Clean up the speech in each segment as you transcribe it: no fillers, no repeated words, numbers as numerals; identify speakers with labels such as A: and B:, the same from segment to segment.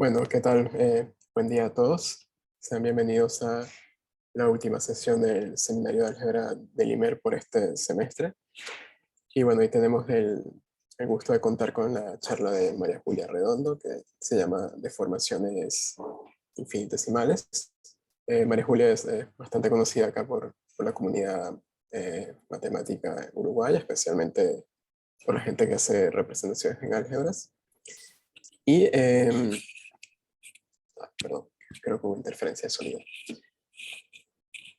A: Bueno, ¿qué tal? Buen día a todos. Sean bienvenidos a la última sesión del Seminario de Álgebra del IMER por este semestre. Y bueno, hoy tenemos el gusto de contar con la charla de María Julia Redondo, que se llama Deformaciones infinitesimales. María Julia es bastante conocida acá por la comunidad matemática uruguaya, especialmente por la gente que hace representaciones en álgebras. Y perdón, creo que hubo interferencia de sonido.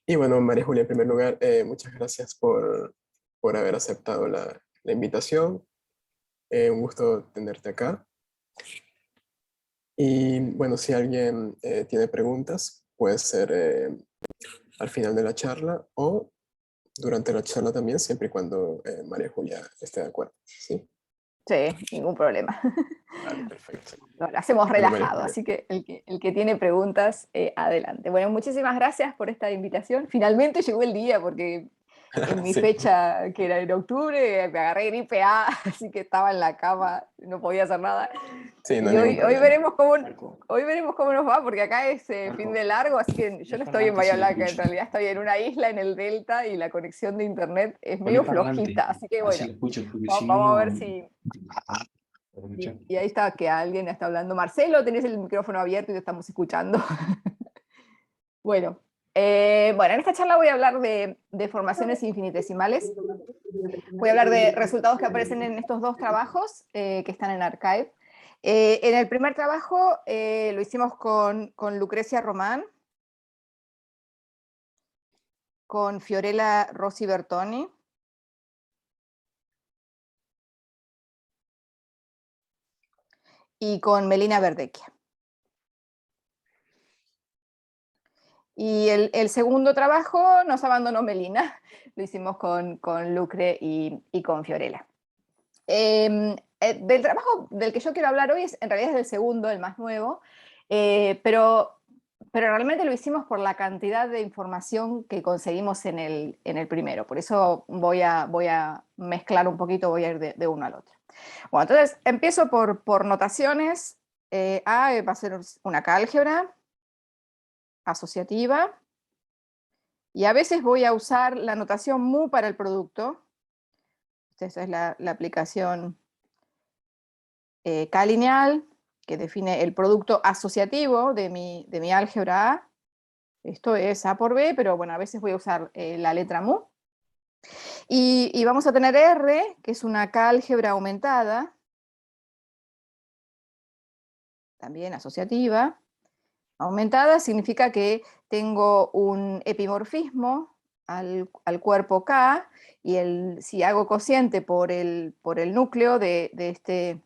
A: Y bueno, María Julia, en primer lugar, muchas gracias por haber aceptado la invitación. Un gusto tenerte acá. Y bueno, si alguien tiene preguntas, puede ser al final de la charla o durante la charla también, siempre y cuando María Julia esté de acuerdo. ¿Sí?
B: Sí, ningún problema.
A: Vale, perfecto.
B: Lo hacemos
A: Bueno, María
B: relajado,
A: Julia.
B: así que el que tiene preguntas, adelante. Bueno, muchísimas gracias por esta invitación. Finalmente llegó el día, porque en mi
A: Sí.
B: fecha, que era en octubre, me agarré gripe A, así que estaba en la cama, no podía hacer nada.
A: Sí, no
B: Y
A: hay ningún
B: hoy
A: problema.
B: veremos cómo nos va, porque acá es fin de largo, así que yo no estoy en Bahía Blanca, en realidad estoy en una isla en el delta y la conexión de internet es medio flojita, así que bueno, vamos a ver si... Y ahí está, que alguien está hablando. Marcelo, tenés el micrófono abierto y te estamos escuchando. Bueno, en esta charla voy a hablar de formaciones infinitesimales. Voy a hablar de resultados que aparecen en estos dos trabajos que están en Archive. En el primer trabajo lo hicimos con Lucrecia Román, con Fiorella Rossi Bertoni, y con Melina Verdecchia. Y el segundo trabajo nos abandonó Melina, lo hicimos con Lucre y con Fiorella. Del trabajo del que yo quiero hablar hoy en realidad es del segundo, el más nuevo, pero realmente lo hicimos por la cantidad de información que conseguimos en el primero. Por eso voy a mezclar un poquito, voy a ir de uno al otro. Bueno, entonces empiezo por notaciones. A va a ser una álgebra asociativa, y a veces voy a usar la notación mu para el producto. Esta es la aplicación K-lineal, que define el producto asociativo de mi álgebra A. Esto es A por B, pero bueno, a veces voy a usar la letra mu. Y vamos a tener R, que es una K-álgebra aumentada, también asociativa. Aumentada significa que tengo un epimorfismo al cuerpo K, y si hago cociente por el núcleo de este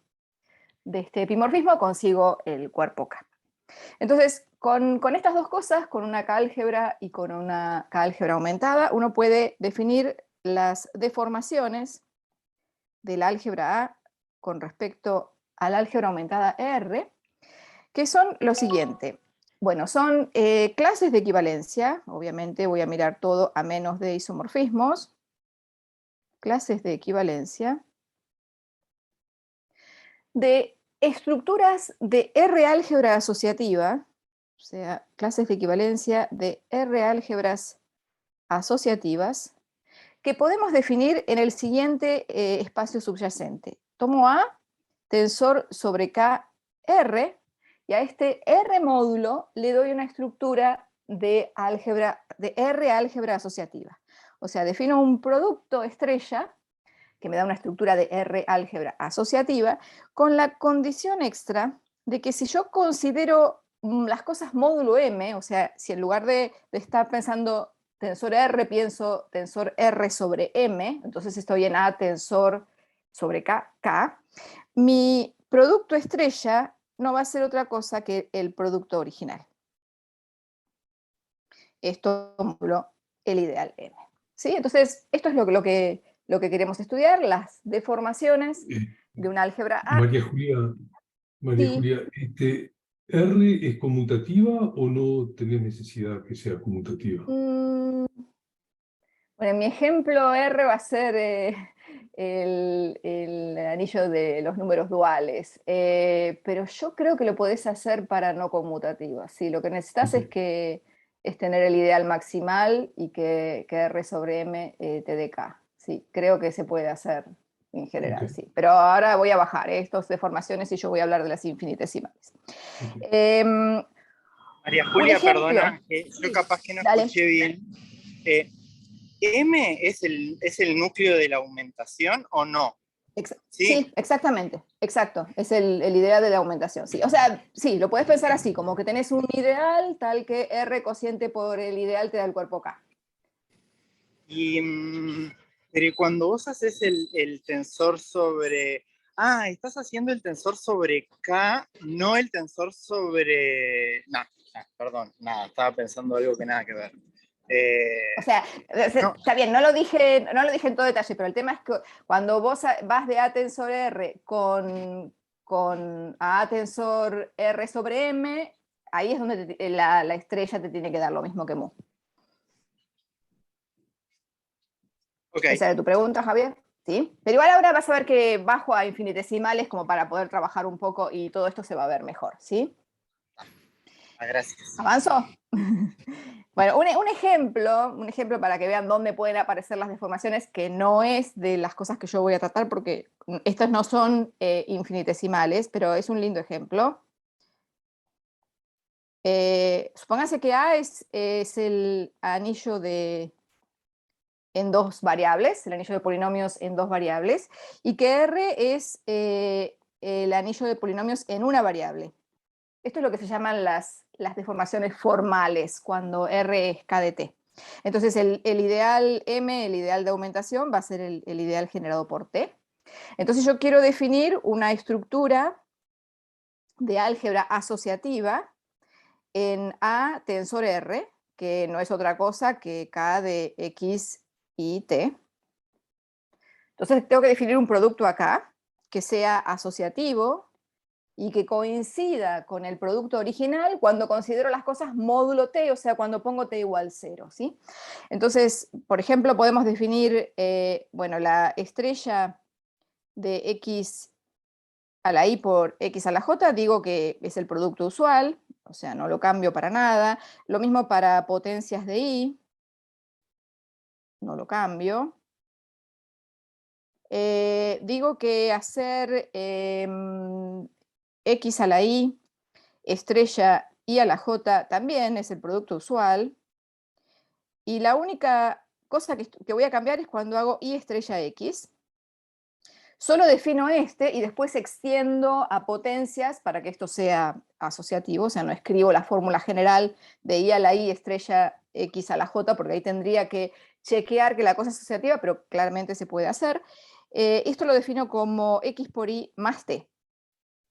B: epimorfismo, consigo el cuerpo K. Entonces, con estas dos cosas, con una K-álgebra y con una K-álgebra aumentada, uno puede definir las deformaciones del álgebra A con respecto al álgebra aumentada R, que son lo siguiente. Bueno, son clases de equivalencia. Obviamente voy a mirar todo a menos de isomorfismos. Clases de equivalencia de estructuras de R álgebra asociativa, o sea, clases de equivalencia de R álgebras asociativas, que podemos definir en el siguiente espacio subyacente. Tomo A, tensor sobre K, R, y a este R módulo le doy una estructura de R álgebra asociativa. O sea, defino un producto estrella que me da una estructura de R álgebra asociativa, con la condición extra de que si yo considero las cosas módulo M, o sea, si en lugar de estar pensando tensor R, pienso tensor R sobre M, entonces estoy en A tensor sobre K, mi producto estrella no va a ser otra cosa que el producto original. Esto módulo el ideal M. ¿Sí? Entonces, esto es lo que queremos estudiar, las deformaciones de un álgebra A.
C: María Julia,
B: Sí.
C: ¿R es conmutativa o no tenés necesidad que sea conmutativa?
B: Bueno, en mi ejemplo R va a ser el anillo de los números duales, pero yo creo que lo podés hacer para no conmutativas. Sí, lo que necesitas es tener el ideal maximal y que R sobre M te dé K. Sí, creo que se puede hacer en general, sí. Pero ahora voy a bajar estas deformaciones y yo voy a hablar de las infinitesimales.
D: María Julia, perdona,
B: sí,
D: yo capaz que no
B: dale.
D: escuché bien. ¿M es el núcleo de la aumentación o no?
B: Sí, exactamente, exacto, es el ideal de la aumentación, sí. O sea, sí, lo puedes pensar así, como que tenés un ideal tal que R cociente por el ideal te da el cuerpo K.
D: Pero cuando vos haces el tensor sobre... Ah, estás haciendo el tensor sobre K, no el tensor sobre... No, perdón, nada, estaba pensando algo que nada que ver.
B: O sea, no. Está bien, no lo dije en todo detalle, pero el tema es que cuando vos vas de A tensor R con A tensor R sobre M, ahí es donde la estrella te tiene que dar lo mismo que mu.
D: Okay.
B: ¿Esa era tu pregunta, Javier? Sí. Pero igual ahora vas a ver que bajo a infinitesimales como para poder trabajar un poco y todo esto se va a ver mejor, ¿sí?
D: Gracias.
B: ¿Avanzo? Bueno, un ejemplo para que vean dónde pueden aparecer las deformaciones, que no es de las cosas que yo voy a tratar, porque estas no son infinitesimales, pero es un lindo ejemplo. Supónganse que A es el anillo en dos variables, el anillo de polinomios en dos variables, y que R es el anillo de polinomios en una variable. Esto es lo que se llaman las deformaciones formales, cuando R es K de T. Entonces el ideal M, el ideal de aumentación, va a ser el ideal generado por T. Entonces yo quiero definir una estructura de álgebra asociativa en A tensor R, que no es otra cosa que K de X y T. Entonces tengo que definir un producto acá que sea asociativo y que coincida con el producto original cuando considero las cosas módulo t, o sea, cuando pongo t igual 0, ¿sí? Entonces, por ejemplo, podemos definir, bueno, la estrella de x a la i por x a la j, digo que es el producto usual, o sea, no lo cambio para nada. Lo mismo para potencias de i, no lo cambio. Digo que hacer x a la i, estrella i a la j también es el producto usual. Y la única cosa que voy a cambiar es cuando hago i estrella x. Solo defino y después extiendo a potencias para que esto sea asociativo, o sea, no escribo la fórmula general de i a la i estrella x a la j, porque ahí tendría que chequear que la cosa es asociativa, pero claramente se puede hacer. Esto lo defino como x por i más t.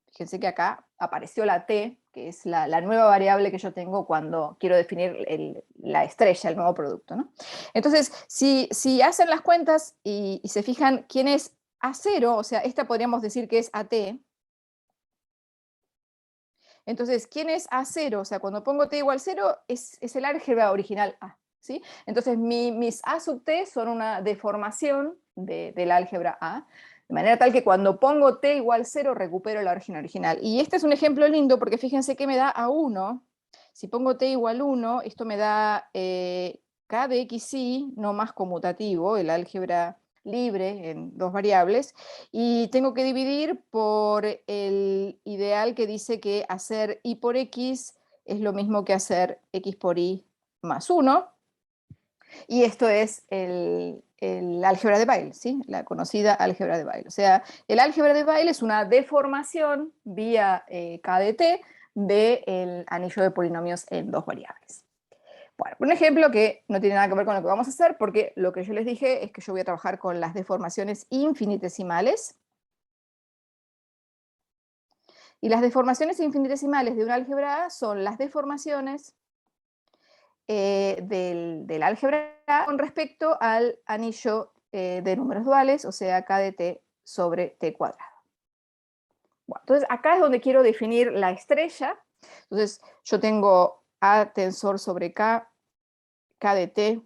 B: Fíjense que acá apareció la t, que es la nueva variable que yo tengo cuando quiero definir la estrella, el nuevo producto, ¿no? Entonces, si hacen las cuentas y se fijan quién es A0, o sea, esta podríamos decir que es AT. Entonces, ¿quién es A0? O sea, cuando pongo t igual 0, es el álgebra original A, ¿sí? Entonces, mis A sub t son una deformación del álgebra A, de manera tal que cuando pongo t igual 0 recupero la original. Y este es un ejemplo lindo porque fíjense que me da a 1. Si pongo t igual 1, esto me da k de xy, no más conmutativo, el álgebra libre en dos variables, y tengo que dividir por el ideal que dice que hacer i por x es lo mismo que hacer x por y más 1. Y esto es el álgebra de Weil, ¿sí? La conocida álgebra de Weil. O sea, el álgebra de Weil es una deformación vía k de t del anillo de polinomios en dos variables. Bueno, un ejemplo que no tiene nada que ver con lo que vamos a hacer, porque lo que yo les dije es que yo voy a trabajar con las deformaciones infinitesimales. Y las deformaciones infinitesimales de un álgebra A son las deformaciones del álgebra A con respecto al anillo de números duales, o sea, k de t sobre t cuadrado. Bueno, entonces acá es donde quiero definir la estrella. Entonces yo tengo A tensor sobre k de t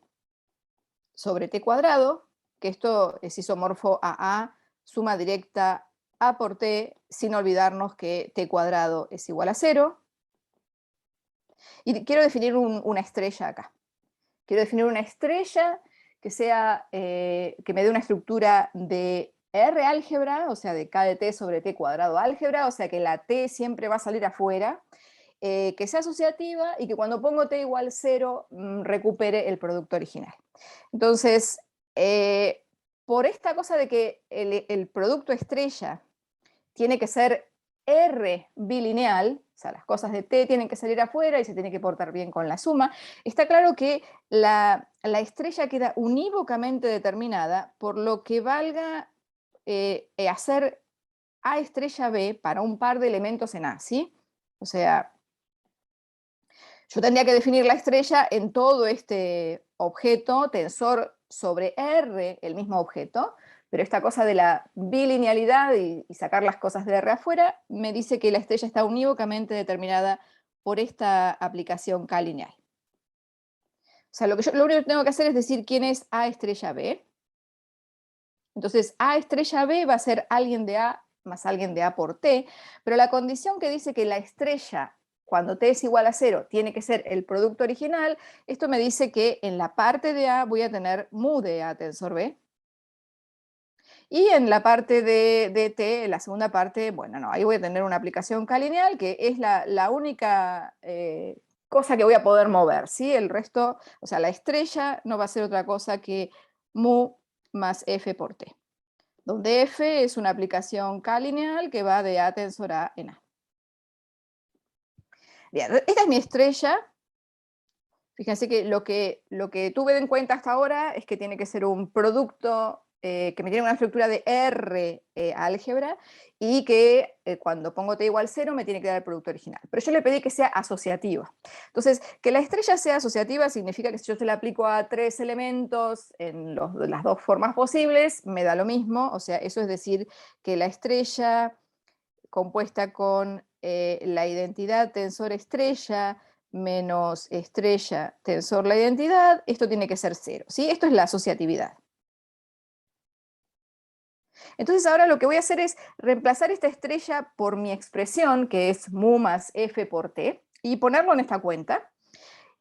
B: sobre t cuadrado, que esto es isomorfo a A, suma directa A por T, sin olvidarnos que T cuadrado es igual a 0. Y quiero definir una estrella acá. Quiero definir una estrella que que me dé una estructura de R álgebra, o sea, de K de T sobre T cuadrado álgebra, o sea que la T siempre va a salir afuera, que sea asociativa y que cuando pongo T igual 0 recupere el producto original. Entonces, por esta cosa de que el producto estrella tiene que ser R bilineal, o sea, las cosas de T tienen que salir afuera y se tiene que portar bien con la suma, está claro que la estrella queda unívocamente determinada por lo que valga hacer A estrella B para un par de elementos en A, ¿sí? O sea, yo tendría que definir la estrella en todo este objeto, tensor sobre R, el mismo objeto, pero esta cosa de la bilinealidad y sacar las cosas de R afuera, me dice que la estrella está unívocamente determinada por esta aplicación K lineal. O sea, lo único que tengo que hacer es decir quién es A estrella B. Entonces, A estrella B va a ser alguien de A más alguien de A por T, pero la condición que dice que la estrella, cuando T es igual a 0, tiene que ser el producto original, esto me dice que en la parte de A voy a tener mu de A tensor B, y en la parte de T, en la segunda parte, bueno, no, ahí voy a tener una aplicación K lineal, que es la única cosa que voy a poder mover, ¿sí? El resto, o sea, la estrella no va a ser otra cosa que mu más F por T, donde F es una aplicación K lineal que va de A tensor A en A. Bien, esta es mi estrella. Fíjense que lo que tuve en cuenta hasta ahora es que tiene que ser un producto que me tiene una estructura de R álgebra y que cuando pongo T igual 0 me tiene que dar el producto original. Pero yo le pedí que sea asociativa. Entonces, que la estrella sea asociativa significa que si yo se la aplico a 3 elementos en las dos formas posibles, me da lo mismo. O sea, eso es decir que la estrella compuesta con la identidad tensor estrella menos estrella tensor la identidad, esto tiene que ser 0, ¿sí? Esto es la asociatividad. Entonces ahora lo que voy a hacer es reemplazar esta estrella por mi expresión, que es mu más f por t, y ponerlo en esta cuenta,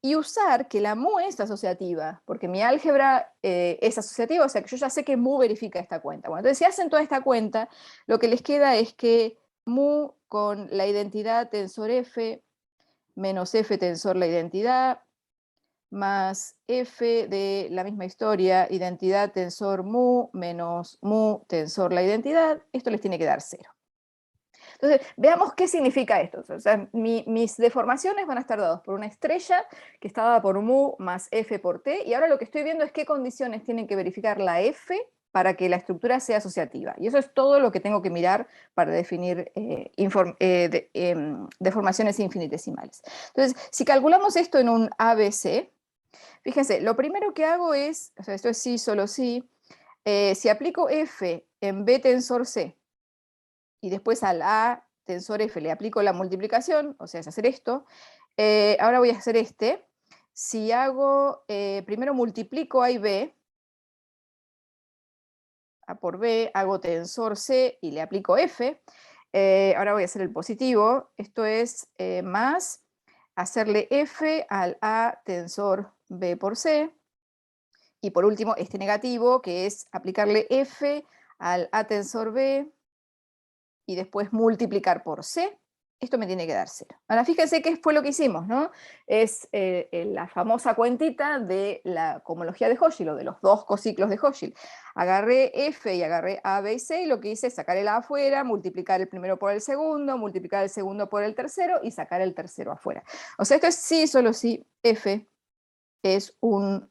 B: y usar que la mu es asociativa, porque mi álgebra es asociativa, o sea que yo ya sé que mu verifica esta cuenta. Bueno, entonces si hacen toda esta cuenta, lo que les queda es que mu con la identidad tensor f menos f tensor la identidad, más f de la misma historia, identidad tensor mu, menos mu tensor la identidad, esto les tiene que dar 0. Entonces, veamos qué significa esto. O sea, mis deformaciones van a estar dadas por una estrella que está dada por mu más f por t, y ahora lo que estoy viendo es qué condiciones tienen que verificar la f para que la estructura sea asociativa. Y eso es todo lo que tengo que mirar para definir deformaciones infinitesimales. Entonces, si calculamos esto en un ABC, fíjense, lo primero que hago es, o sea, esto es sí, solo sí, si aplico f en B tensor C, y después al A tensor F le aplico la multiplicación, o sea, es hacer esto, ahora voy a hacer este. Si hago, primero multiplico A y B, A por B, hago tensor C y le aplico F, ahora voy a hacer el positivo, esto es más hacerle F al A tensor B por C, y por último este negativo, que es aplicarle F al A tensor B, y después multiplicar por C, esto me tiene que dar 0. Ahora fíjense qué fue lo que hicimos, ¿no? Es la famosa cuentita de la cohomología de Hochschild, o de los dos cociclos de Hochschild. Agarré F y agarré A, B y C, y lo que hice es sacar el A afuera, multiplicar el primero por el segundo, multiplicar el segundo por el tercero, y sacar el tercero afuera. O sea, esto es sí, solo sí, F es un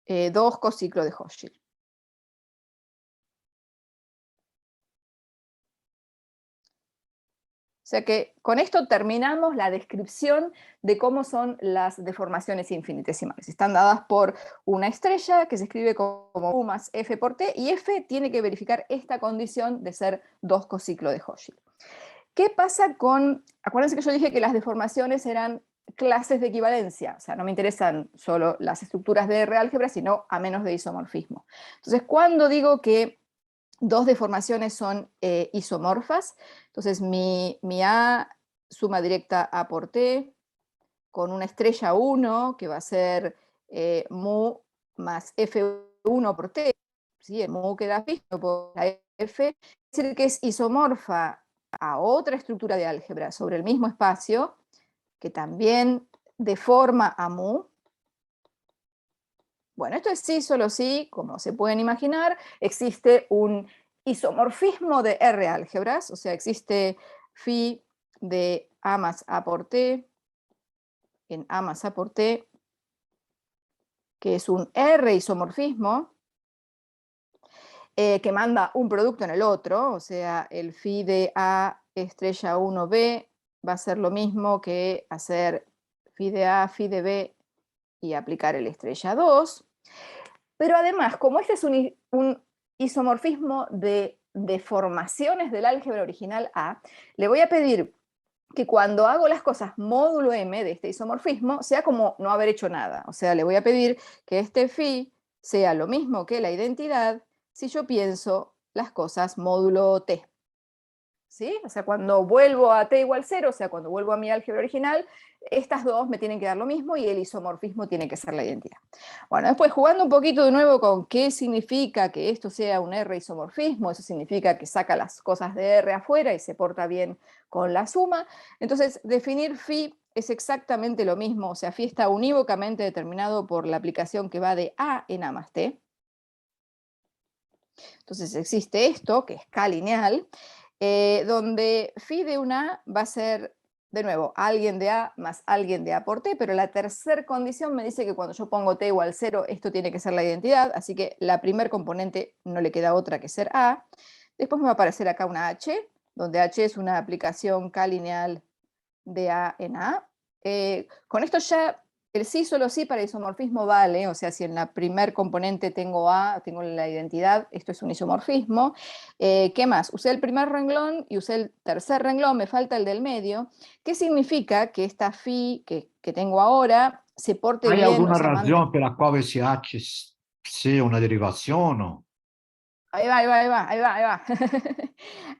B: 2 cociclo de Hochschild. O sea que con esto terminamos la descripción de cómo son las deformaciones infinitesimales. Están dadas por una estrella que se escribe como U más F por T, y F tiene que verificar esta condición de ser 2 cociclo de Hochschild. ¿Qué pasa con, acuérdense que yo dije que las deformaciones eran clases de equivalencia, o sea, no me interesan solo las estructuras de R álgebra, sino a menos de isomorfismo. Entonces, cuando digo que dos deformaciones son isomorfas, entonces mi A suma directa A por T, con una estrella 1, que va a ser mu más F1 por T, ¿sí? El mu queda fijo por la F, es decir, que es isomorfa a otra estructura de álgebra sobre el mismo espacio, que también deforma a mu. Bueno, esto es sí, solo sí, como se pueden imaginar, existe un isomorfismo de R álgebras, o sea, existe phi de A más A por T en A más A por T, que es un R isomorfismo, que manda un producto en el otro, o sea, el phi de A estrella 1B va a ser lo mismo que hacer phi de A, phi de B y aplicar el estrella 2. Pero además, como este es un isomorfismo de deformaciones del álgebra original A, le voy a pedir que cuando hago las cosas módulo M de este isomorfismo, sea como no haber hecho nada. O sea, le voy a pedir que este phi sea lo mismo que la identidad si yo pienso las cosas módulo T. ¿Sí? O sea, cuando vuelvo a T igual 0, o sea, cuando vuelvo a mi álgebra original, estas dos me tienen que dar lo mismo y el isomorfismo tiene que ser la identidad. Bueno, después jugando un poquito de nuevo con qué significa que esto sea un R isomorfismo, eso significa que saca las cosas de R afuera y se porta bien con la suma. Entonces, definir phi es exactamente lo mismo, o sea, phi está unívocamente determinado por la aplicación que va de A en A más T. Entonces existe esto, que es K lineal, donde phi de una va a ser, de nuevo, alguien de A más alguien de A por T, pero la tercera condición me dice que cuando yo pongo T igual 0, esto tiene que ser la identidad, así que la primer componente no le queda otra que ser A. Después me va a aparecer acá una H, donde H es una aplicación K lineal de A en A. Con esto ya el sí solo sí para isomorfismo vale, o sea, si en la primer componente tengo A, tengo la identidad, esto es un isomorfismo. ¿Qué más? Usé el primer renglón y usé el tercer renglón, me falta el del medio. ¿Qué significa que esta phi que tengo ahora se porte
E: Hai
B: bien?
E: alguna
B: O sea,
E: ragione per la quale esse H sia una derivazione?
B: Ahí va, ahí va, ahí va, ahí va, ahí va.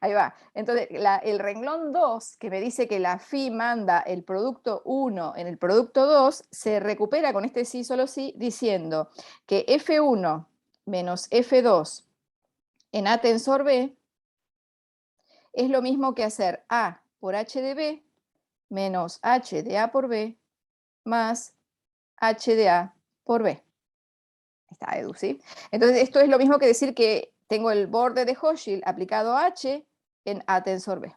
B: Ahí va. Entonces, el renglón 2, que me dice que la phi manda el producto 1 en el producto 2, se recupera con este sí solo sí, diciendo que F1 menos F2 en A tensor B es lo mismo que hacer A por H de B menos H de A por B más H de A por B. Está Edu, ¿sí? Entonces, esto es lo mismo que decir que tengo el borde de Hochschild aplicado a H en A tensor B.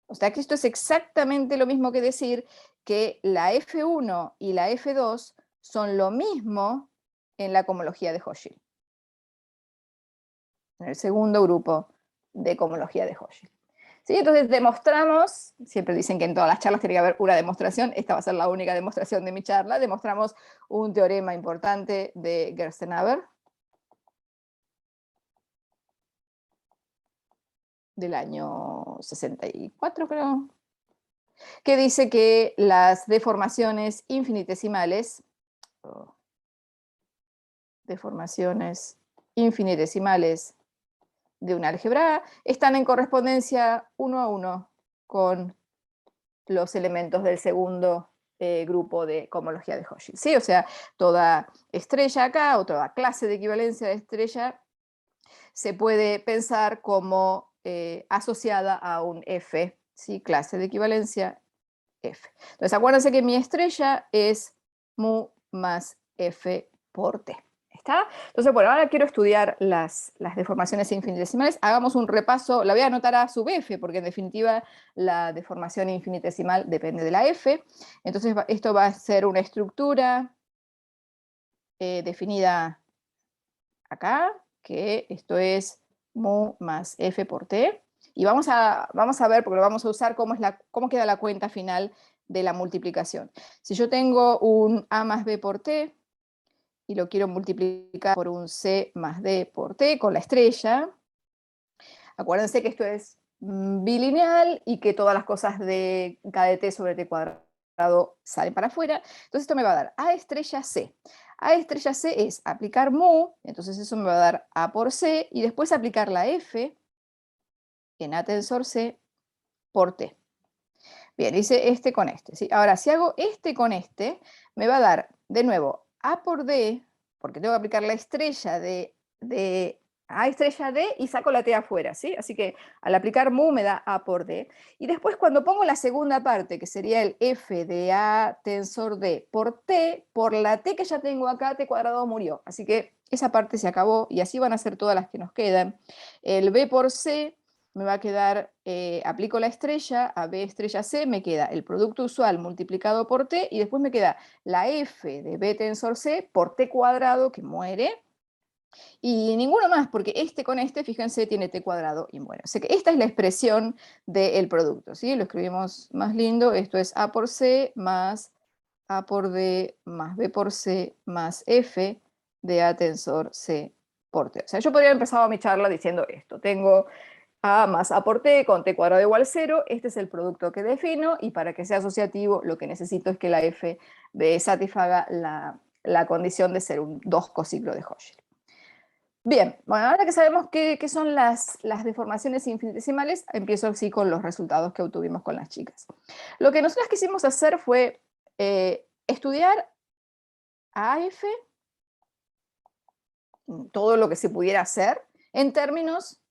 B: O sea que esto es exactamente lo mismo que decir que la F1 y la F2 son lo mismo en la cohomología de Hochschild. En el segundo grupo de cohomología de Hochschild. ¿Sí? Entonces demostramos, siempre dicen que en todas las charlas tiene que haber una demostración, esta va a ser la única demostración de mi charla, demostramos un teorema importante de Gerstenhaber, del año 64, creo, que dice que las deformaciones infinitesimales, de un álgebra A están en correspondencia 1 a 1 con los elementos del segundo grupo de cohomología de Hochschild. ¿Sí? O sea, toda estrella acá, o toda clase de equivalencia de estrella, se puede pensar como asociada a un F, ¿sí? Clase de equivalencia F. Entonces, acuérdense que mi estrella es mu más F por T. ¿Está? Entonces, bueno, ahora quiero estudiar las deformaciones infinitesimales. Hagamos un repaso, la voy a anotar a sub F, porque en definitiva la deformación infinitesimal depende de la F. Entonces, esto va a ser una estructura definida acá, que esto es mu más F por T. Y vamos a ver, porque lo vamos a usar, cómo queda la cuenta final de la multiplicación. Si yo tengo un A más B por T, y lo quiero multiplicar por un C más D por T con la estrella, acuérdense que esto es bilineal y que todas las cosas de K de T sobre T cuadrado salen para afuera, entonces esto me va a dar A estrella C. A estrella C es aplicar mu, entonces eso me va a dar A por C, y después aplicar la F en A tensor C por T. Bien, hice este con este, ¿sí? Ahora, si hago este con este, me va a dar, de nuevo, A por D, porque tengo que aplicar la estrella de A estrella D y saco la T afuera, ¿sí? Así que al aplicar mu me da A por D. Y después cuando pongo la segunda parte, que sería el F de A tensor D por T, por la T que ya tengo acá, T cuadrado murió. Así que esa parte se acabó y así van a ser todas las que nos quedan. El B por C me va a quedar, aplico la estrella, a B estrella C, me queda el producto usual multiplicado por T y después me queda la F de B tensor C por T cuadrado, que muere, y ninguno más, porque este con este, fíjense, tiene T cuadrado y muere. O sea que esta es la expresión del producto, ¿sí? Lo escribimos más lindo, esto es A por C más A por D más B por C más F de A tensor C por T. O sea, yo podría haber empezado mi charla diciendo esto. Tengo A más A por T con T cuadrado igual 0. Este es el producto que defino y para que sea asociativo lo que necesito es que la F satisfaga la condición de ser un 2 cociclo de Hochschild. Bien, bueno, ahora que sabemos qué son las deformaciones infinitesimales, empiezo así con los resultados que obtuvimos con las chicas. Lo que nosotros quisimos hacer fue estudiar AF, todo lo que se pudiera hacer, en términos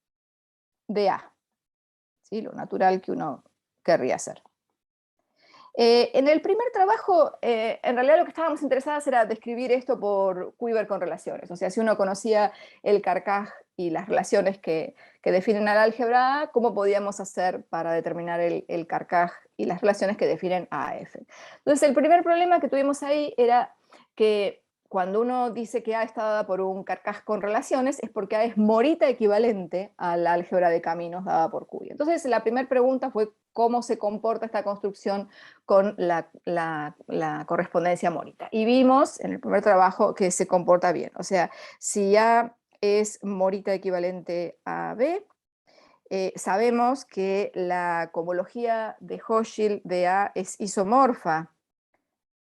B: de A, ¿sí? Lo natural que uno querría hacer. En el primer trabajo, en realidad lo que estábamos interesadas era describir esto por Kuiper con relaciones. O sea, si uno conocía el Carcaj y las relaciones que definen al álgebra A, ¿cómo podíamos hacer para determinar el Carcaj y las relaciones que definen a AF? Entonces, el primer problema que tuvimos ahí era que cuando uno dice que A está dada por un Carcaj con relaciones, es porque A es morita equivalente a la álgebra de caminos dada por Curie. Entonces, la primera pregunta fue cómo se comporta esta construcción con la correspondencia morita. Y vimos en el primer trabajo que se comporta bien. O sea, si A es morita equivalente a B, sabemos que la cohomología de Hochschild de A es isomorfa.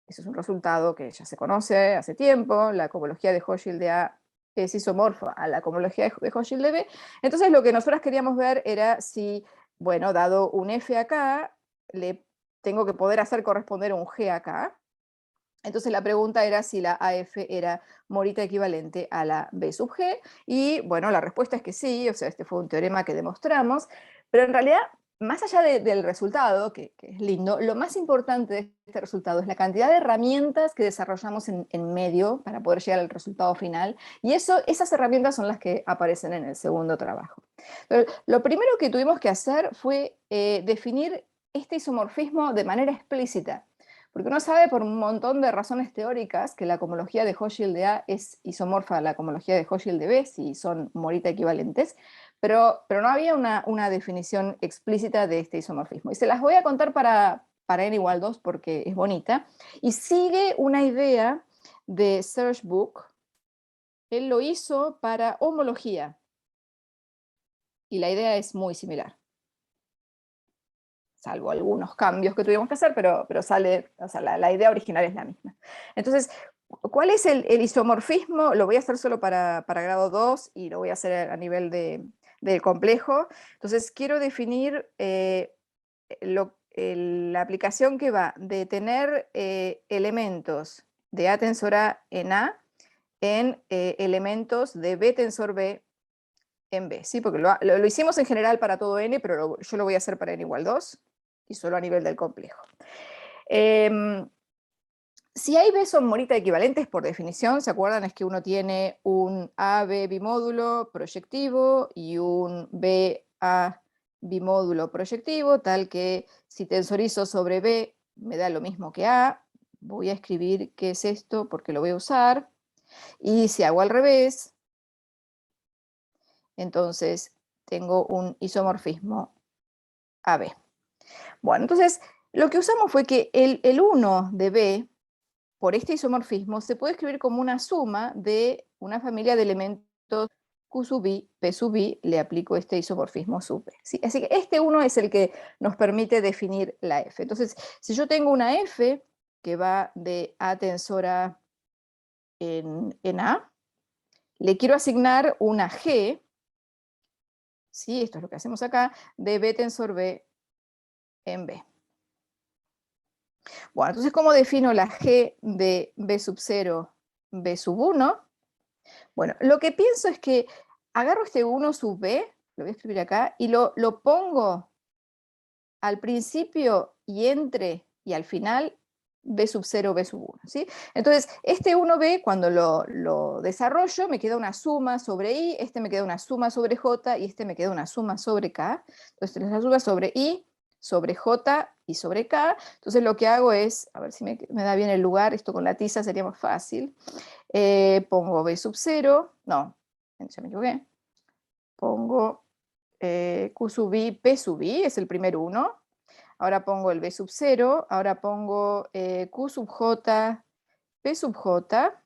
B: Eso es un resultado que ya se conoce hace tiempo. La cohomología de Hochschild de A es isomorfa a la cohomología de Hochschild de B. Entonces lo que nosotros queríamos ver era si, bueno, dado un F acá, le tengo que poder hacer corresponder un G acá. Entonces la pregunta era si la AF era morita equivalente a la B sub G, y bueno, la respuesta es que sí, o sea, este fue un teorema que demostramos, pero en realidad, más allá del resultado, que es lindo, lo más importante de este resultado es la cantidad de herramientas que desarrollamos en medio para poder llegar al resultado final, y esas herramientas son las que aparecen en el segundo trabajo. Pero lo primero que tuvimos que hacer fue definir este isomorfismo de manera explícita. Porque uno sabe por un montón de razones teóricas que la cohomología de Hochschild de A es isomorfa a la cohomología de Hochschild de B, si son morita equivalentes, pero no había una definición explícita de este isomorfismo. Y se las voy a contar para n igual 2 porque es bonita, y sigue una idea de Serge Book. Él lo hizo para homología, y la idea es muy similar, salvo algunos cambios que tuvimos que hacer, pero sale, o sea, la idea original es la misma. Entonces, ¿cuál es el isomorfismo? Lo voy a hacer solo para grado 2 y lo voy a hacer a nivel del complejo. Entonces, quiero definir la aplicación que va de tener elementos de A tensor A en A en elementos de B tensor B en B, ¿sí? Porque lo hicimos en general para todo n, pero yo lo voy a hacer para n igual 2 y solo a nivel del complejo. Si A y B son morita equivalentes por definición, ¿se acuerdan? Es que uno tiene un AB bimódulo proyectivo y un BA bimódulo proyectivo, tal que si tensorizo sobre B me da lo mismo que A. Voy a escribir qué es esto porque lo voy a usar. Y si hago al revés, entonces tengo un isomorfismo AB. Bueno, entonces lo que usamos fue que el 1 de B, por este isomorfismo, se puede escribir como una suma de una familia de elementos Q sub I, P sub I, le aplico este isomorfismo sub P. ¿Sí? Así que este 1 es el que nos permite definir la F. Entonces, si yo tengo una F que va de A tensor A en A, le quiero asignar una G, ¿sí? Esto es lo que hacemos acá, de B tensor B en B. Bueno, entonces, ¿cómo defino la G de B sub 0, B sub 1? Bueno, lo que pienso es que agarro este 1 sub B, lo voy a escribir acá, y lo pongo al principio y entre y al final B sub 0, B sub 1, ¿sí? Entonces, este 1B, cuando lo desarrollo, me queda una suma sobre I, este me queda una suma sobre J, y este me queda una suma sobre K. Entonces, la suma sobre I, sobre J y sobre K. Entonces, lo que hago es, a ver si me da bien el lugar, esto con la tiza sería más fácil. Pongo B sub 0, no, ya me equivoqué. Pongo Q sub I, P sub I, es el primer 1. Ahora pongo el B sub 0, ahora pongo Q sub J, P sub J,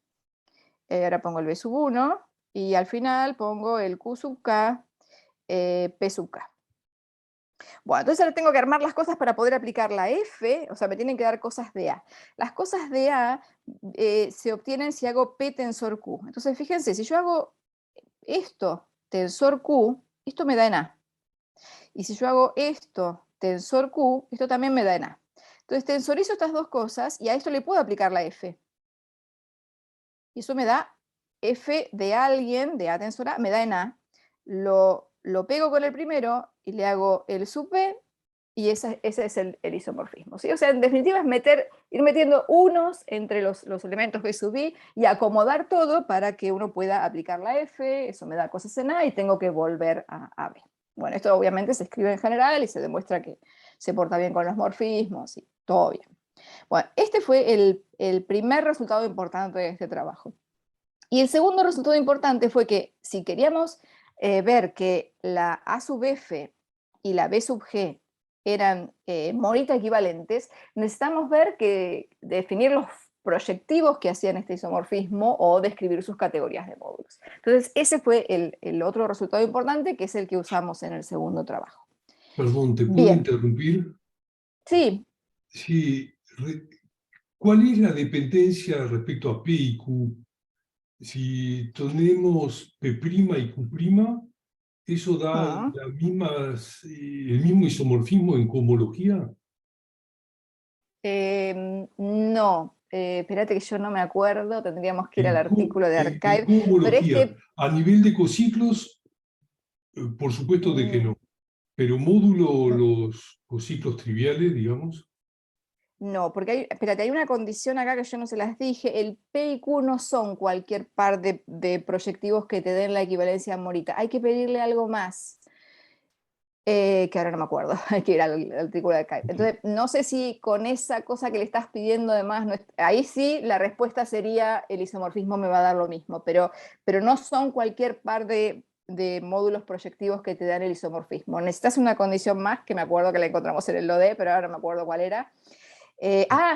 B: ahora pongo el B sub 1, y al final pongo el Q sub K, P sub K. Bueno, entonces ahora tengo que armar las cosas para poder aplicar la F, o sea, me tienen que dar cosas de A. Las cosas de A se obtienen si hago P tensor Q. Entonces, fíjense, si yo hago esto, tensor Q, esto me da en A. Y si yo hago esto, tensor Q, esto también me da en A. Entonces tensorizo estas dos cosas y a esto le puedo aplicar la F. Y eso me da F de alguien, de A tensor A, me da en A. Lo pego con el primero y le hago el sub B, y ese es el isomorfismo, ¿sí? O sea, en definitiva es ir metiendo unos entre los elementos B sub I y acomodar todo para que uno pueda aplicar la F, eso me da cosas en A y tengo que volver a B. Bueno, esto obviamente se escribe en general y se demuestra que se porta bien con los morfismos y todo bien. Bueno, este fue el primer resultado importante de este trabajo. Y el segundo resultado importante fue que si queríamos ver que la A sub F y la B sub G eran Morita equivalentes, necesitamos definir los proyectivos que hacían este isomorfismo o describir sus categorías de módulos. Entonces, ese fue el otro resultado importante, que es el que usamos en el segundo trabajo.
C: Perdón, ¿te puedo
B: Bien.
C: interrumpir?
B: Sí.
C: Sí, ¿cuál es la dependencia respecto a P y Q? Si tenemos P' y Q', ¿eso da el mismo isomorfismo en cohomología?
B: No, espérate que yo no me acuerdo, tendríamos que ir al
C: En
B: artículo de
C: en
B: Archive,
C: cohomología, a nivel de cociclos, por supuesto de que no, pero módulo los cociclos triviales, digamos.
B: No, porque hay una condición acá que yo no se las dije, el P y Q no son cualquier par de proyectivos que te den la equivalencia Morita, hay que pedirle algo más, que ahora no me acuerdo, hay que ir al artículo de Archive. Entonces, no sé si con esa cosa que le estás pidiendo además, ahí sí la respuesta sería el isomorfismo me va a dar lo mismo, pero no son cualquier par de módulos proyectivos que te dan el isomorfismo. Necesitas una condición más, que me acuerdo que la encontramos en el LODE, pero ahora no me acuerdo cuál era.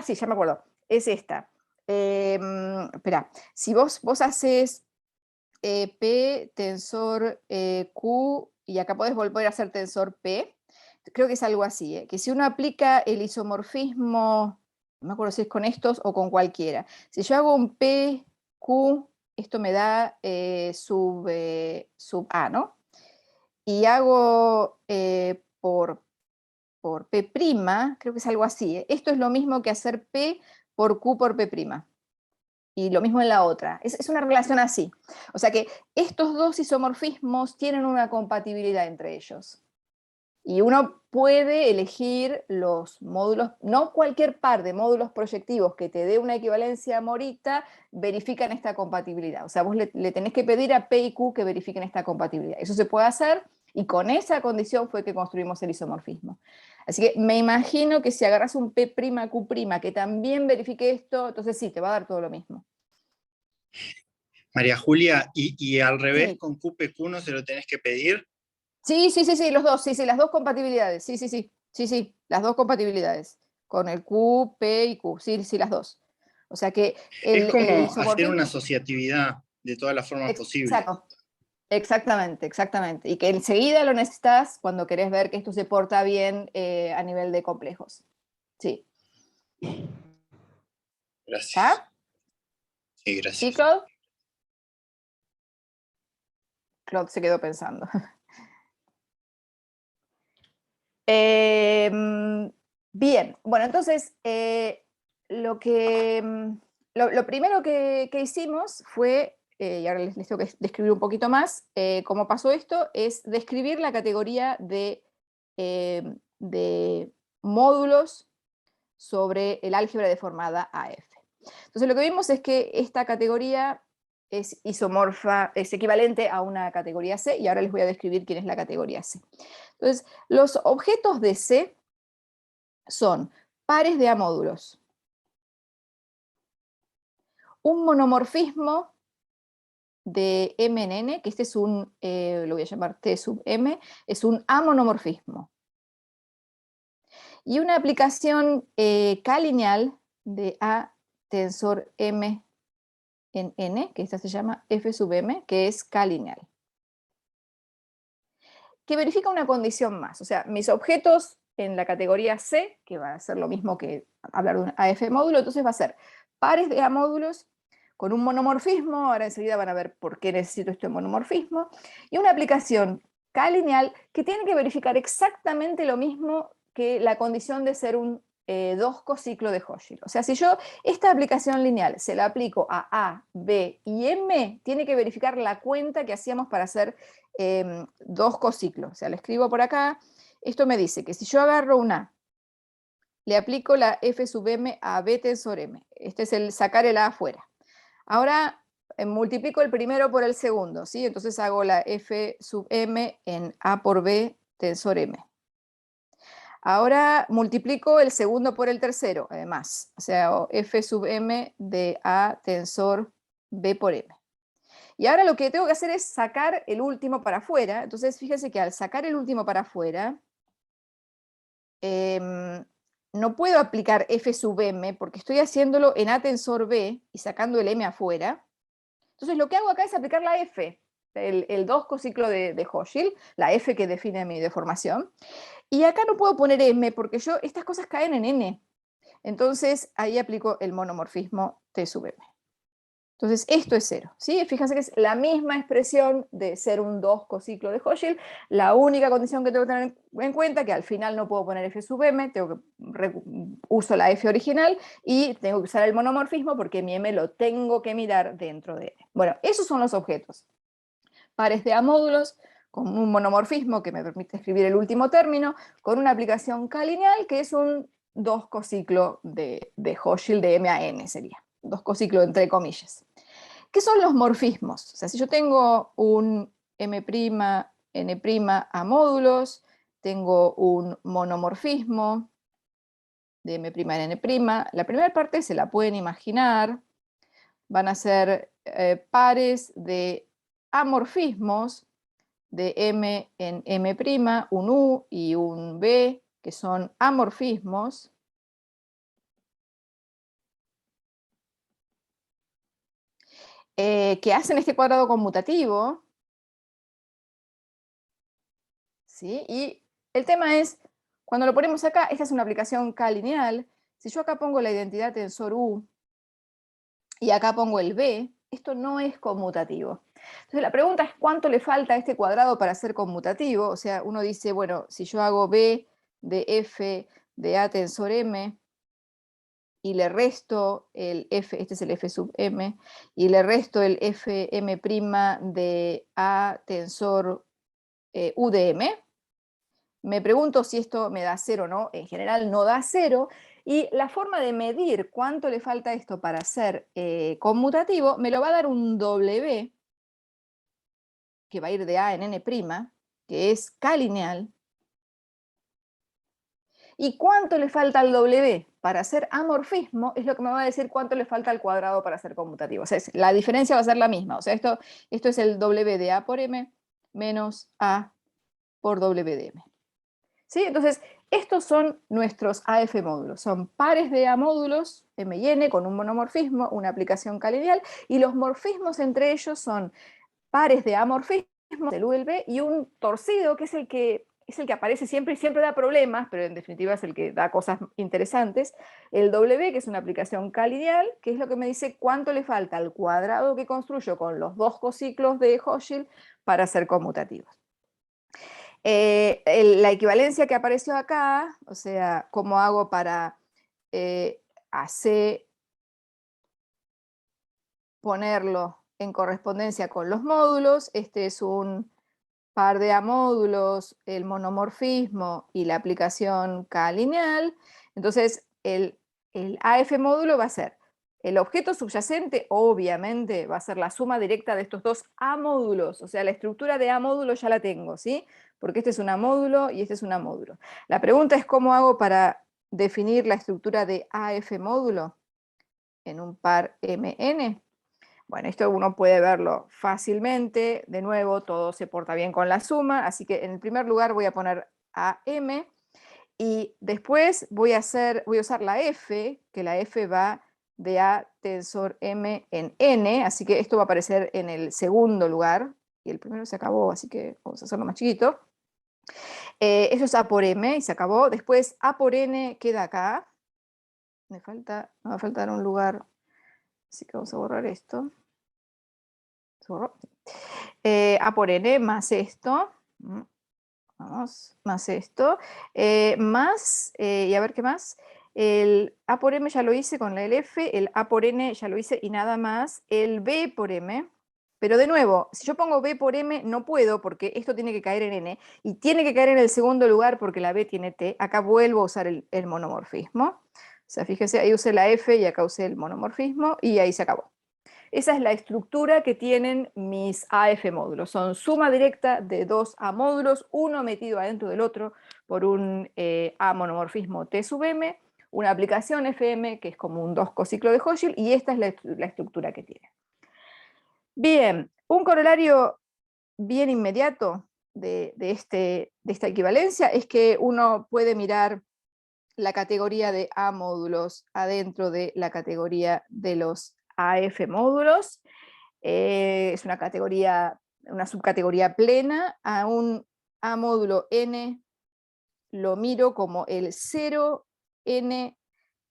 B: Sí, ya me acuerdo, es esta. Espera, si vos haces P tensor Q, y acá podés volver a hacer tensor P, creo que es algo así, que si uno aplica el isomorfismo, no me acuerdo si es con estos o con cualquiera, si yo hago un P, Q, esto me da sub A, ¿no? Y hago por P', creo que es algo así. Esto es lo mismo que hacer P por Q por P'. Y lo mismo en la otra. Es una relación así. O sea que estos dos isomorfismos tienen una compatibilidad entre ellos. Y uno puede elegir los módulos, no cualquier par de módulos proyectivos que te dé una equivalencia Morita verifican esta compatibilidad. O sea, vos le tenés que pedir a P y Q que verifiquen esta compatibilidad. Eso se puede hacer y con esa condición fue que construimos el isomorfismo. Así que me imagino que si agarras un P', Q' que también verifique esto, entonces sí, te va a dar todo lo mismo.
D: María Julia, y al revés,
B: Sí.
D: con QPQ no se lo tenés que pedir.
B: Sí, los dos, sí, las dos compatibilidades, sí, las dos compatibilidades, con el Q, P y Q, sí, las dos. O sea que
D: Es como
B: el
D: hacer una
B: isomorfismo,
D: asociatividad de todas las formas posibles.
B: exacto, Exactamente, exactamente. Y que enseguida lo necesitas cuando querés ver que esto se porta bien a nivel de complejos. Sí.
D: Gracias.
B: ¿Está?
D: Sí, gracias.
B: ¿Sí, Claude? Claude se quedó pensando. Bien, bueno, entonces lo primero que hicimos fue, y ahora les tengo que describir un poquito más, cómo pasó esto, es describir la categoría de módulos sobre el álgebra deformada AF. Entonces lo que vimos es que esta categoría es isomorfa, es equivalente a una categoría C, y ahora les voy a describir quién es la categoría C. Entonces, los objetos de C son pares de amódulos, un monomorfismo de M en N, que este es un, lo voy a llamar T sub M, es un amonomorfismo, y una aplicación K-lineal de A tensor M en N, que esta se llama F sub M, que es K-lineal, que verifica una condición más. O sea, mis objetos en la categoría C, que va a ser lo mismo que hablar de un AF módulo, entonces va a ser pares de A módulos con un monomorfismo, ahora enseguida van a ver por qué necesito este monomorfismo, y una aplicación K-lineal que tiene que verificar exactamente lo mismo que la condición de ser un 2 cociclo de Hochschild. O sea, si yo esta aplicación lineal se la aplico a, B y M, tiene que verificar la cuenta que hacíamos para hacer 2 cociclos. O sea, le escribo por acá, esto me dice que si yo agarro un A, le aplico la F sub M a B tensor M, este es el sacar el A afuera. Ahora multiplico el primero por el segundo, ¿sí? Entonces hago la F sub M en A por B tensor M. Ahora multiplico el segundo por el tercero, además. O sea, F sub M de A tensor B por M. Y ahora lo que tengo que hacer es sacar el último para afuera. Entonces, fíjense que al sacar el último para afuera, no puedo aplicar F sub M porque estoy haciéndolo en A tensor B y sacando el M afuera. Entonces, lo que hago acá es aplicar la F, el 2 cociclo de Hochschild, la F que define mi deformación. Y acá no puedo poner M porque estas cosas caen en N. Entonces ahí aplico el monomorfismo T sub M. Entonces esto es 0. ¿Sí? Fíjense que es la misma expresión de ser un 2 cociclo de Hochschild. La única condición que tengo que tener en cuenta es que al final no puedo poner F sub M, uso la F original y tengo que usar el monomorfismo porque mi M lo tengo que mirar dentro de N. Bueno, esos son los objetos. Pares de A módulos con un monomorfismo que me permite escribir el último término, con una aplicación K-lineal que es un 2 cociclo de Hochschild de M a N sería. 2 cociclo entre comillas. ¿Qué son los morfismos? O sea, si yo tengo un M', N' a módulos, tengo un monomorfismo de M' en N', la primera parte se la pueden imaginar, van a ser pares de amorfismos de M en M', un U y un B, que son amorfismos. Que hacen este cuadrado conmutativo, ¿sí? Y el tema es, cuando lo ponemos acá, esta es una aplicación K-lineal, si yo acá pongo la identidad tensor U y acá pongo el B, esto no es conmutativo. Entonces la pregunta es cuánto le falta a este cuadrado para ser conmutativo. O sea, uno dice, bueno, si yo hago B de F de A tensor M, y le resto el F, este es el F sub M, y le resto el Fm' de A tensor U de M, me pregunto si esto me da 0 o no. En general no da 0, y la forma de medir cuánto le falta esto para ser conmutativo, me lo va a dar un W, que va a ir de A en N', que es K-lineal. ¿Y cuánto le falta al W para hacer amorfismo? Es lo que me va a decir cuánto le falta al cuadrado para ser conmutativo. O sea, la diferencia va a ser la misma. O sea, esto es el W de A por M menos A por W de M. ¿Sí? Entonces, estos son nuestros AF módulos. Son pares de A módulos, M y N, con un monomorfismo, una aplicación K-lineal, y los morfismos entre ellos son pares de amorfismos el ULB, y un torcido, que es el que aparece siempre y siempre da problemas, pero en definitiva es el que da cosas interesantes, el W, que es una aplicación K-lineal, que es lo que me dice cuánto le falta al cuadrado que construyo con los dos cociclos de Hochschild para ser conmutativos. La equivalencia que apareció acá, o sea, cómo hago para hacer ponerlo en correspondencia con los módulos. Este es un par de amódulos, el monomorfismo y la aplicación K-lineal. Entonces, el AF módulo va a ser el objeto subyacente, obviamente, va a ser la suma directa de estos dos amódulos. O sea, la estructura de amódulo ya la tengo, ¿sí? Porque este es un amódulo y este es un amódulo. La pregunta es cómo hago para definir la estructura de AF módulo en un par MN. Bueno, esto uno puede verlo fácilmente. De nuevo, todo se porta bien con la suma, así que en el primer lugar voy a poner AM, y después voy a usar la F, que la F va de A tensor M en N, así que esto va a aparecer en el segundo lugar, y el primero se acabó, así que vamos a hacerlo más chiquito. Eso es A por M, y se acabó. Después A por N queda acá. Me va a faltar un lugar, así que vamos a borrar esto. A por N más esto, vamos, más esto, y a ver qué más, el A por M ya lo hice con la LF, el A por N ya lo hice y nada más, el B por M, pero de nuevo, si yo pongo B por M no puedo porque esto tiene que caer en N, y tiene que caer en el segundo lugar porque la B tiene T, acá vuelvo a usar el monomorfismo, o sea, fíjense, ahí usé la F y acá usé el monomorfismo, y ahí se acabó. Esa es la estructura que tienen mis AF módulos. Son suma directa de dos A módulos, uno metido adentro del otro por un A monomorfismo T sub M, una aplicación FM, que es como un 2 cociclo de Hochschild, y esta es la estructura que tiene. Bien, un corolario bien inmediato de esta equivalencia es que uno puede mirar la categoría de A módulos adentro de la categoría de los AF módulos. Es una categoría, una subcategoría plena. A un A módulo N lo miro como el 0N,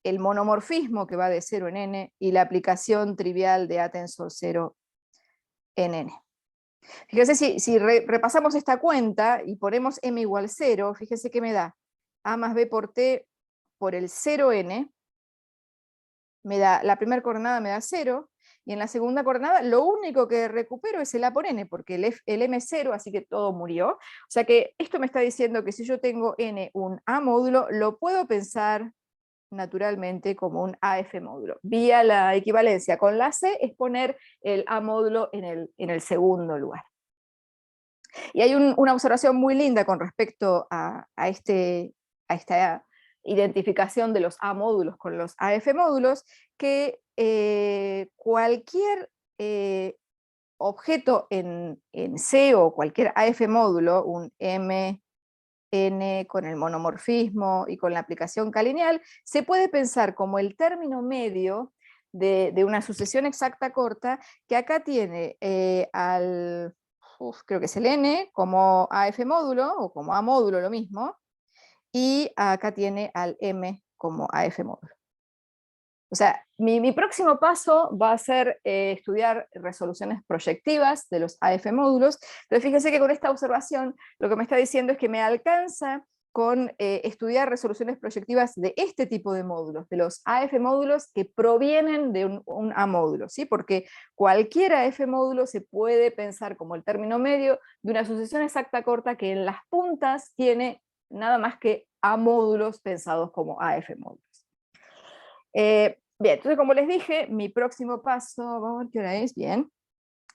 B: el monomorfismo que va de 0 en N, y la aplicación trivial de A tensor 0 en N. Fíjense, si repasamos esta cuenta y ponemos M igual 0, fíjense que me da A más B por T por el 0N, me da, la primera coordenada me da 0, y en la segunda coordenada lo único que recupero es el A por N, porque el M es 0, así que todo murió. O sea que esto me está diciendo que si yo tengo N un A módulo, lo puedo pensar naturalmente como un AF módulo. Vía la equivalencia con la C es poner el A módulo en el segundo lugar. Y hay una observación muy linda con respecto a esta identificación de los A módulos con los AF módulos, que cualquier objeto en C o cualquier AF módulo, un M, N con el monomorfismo y con la aplicación K-lineal, se puede pensar como el término medio de una sucesión exacta corta, que acá tiene creo que es el N como AF módulo, o como A módulo lo mismo, y acá tiene al M como AF módulo. O sea, mi próximo paso va a ser estudiar resoluciones proyectivas de los AF módulos, pero fíjense que con esta observación lo que me está diciendo es que me alcanza con estudiar resoluciones proyectivas de este tipo de módulos, de los AF módulos que provienen de un A módulo, ¿sí? Porque cualquier AF módulo se puede pensar como el término medio de una sucesión exacta corta que en las puntas tiene nada más que A módulos pensados como AF módulos. Bien, entonces como les dije, mi próximo paso, vamos a ver qué hora es, bien.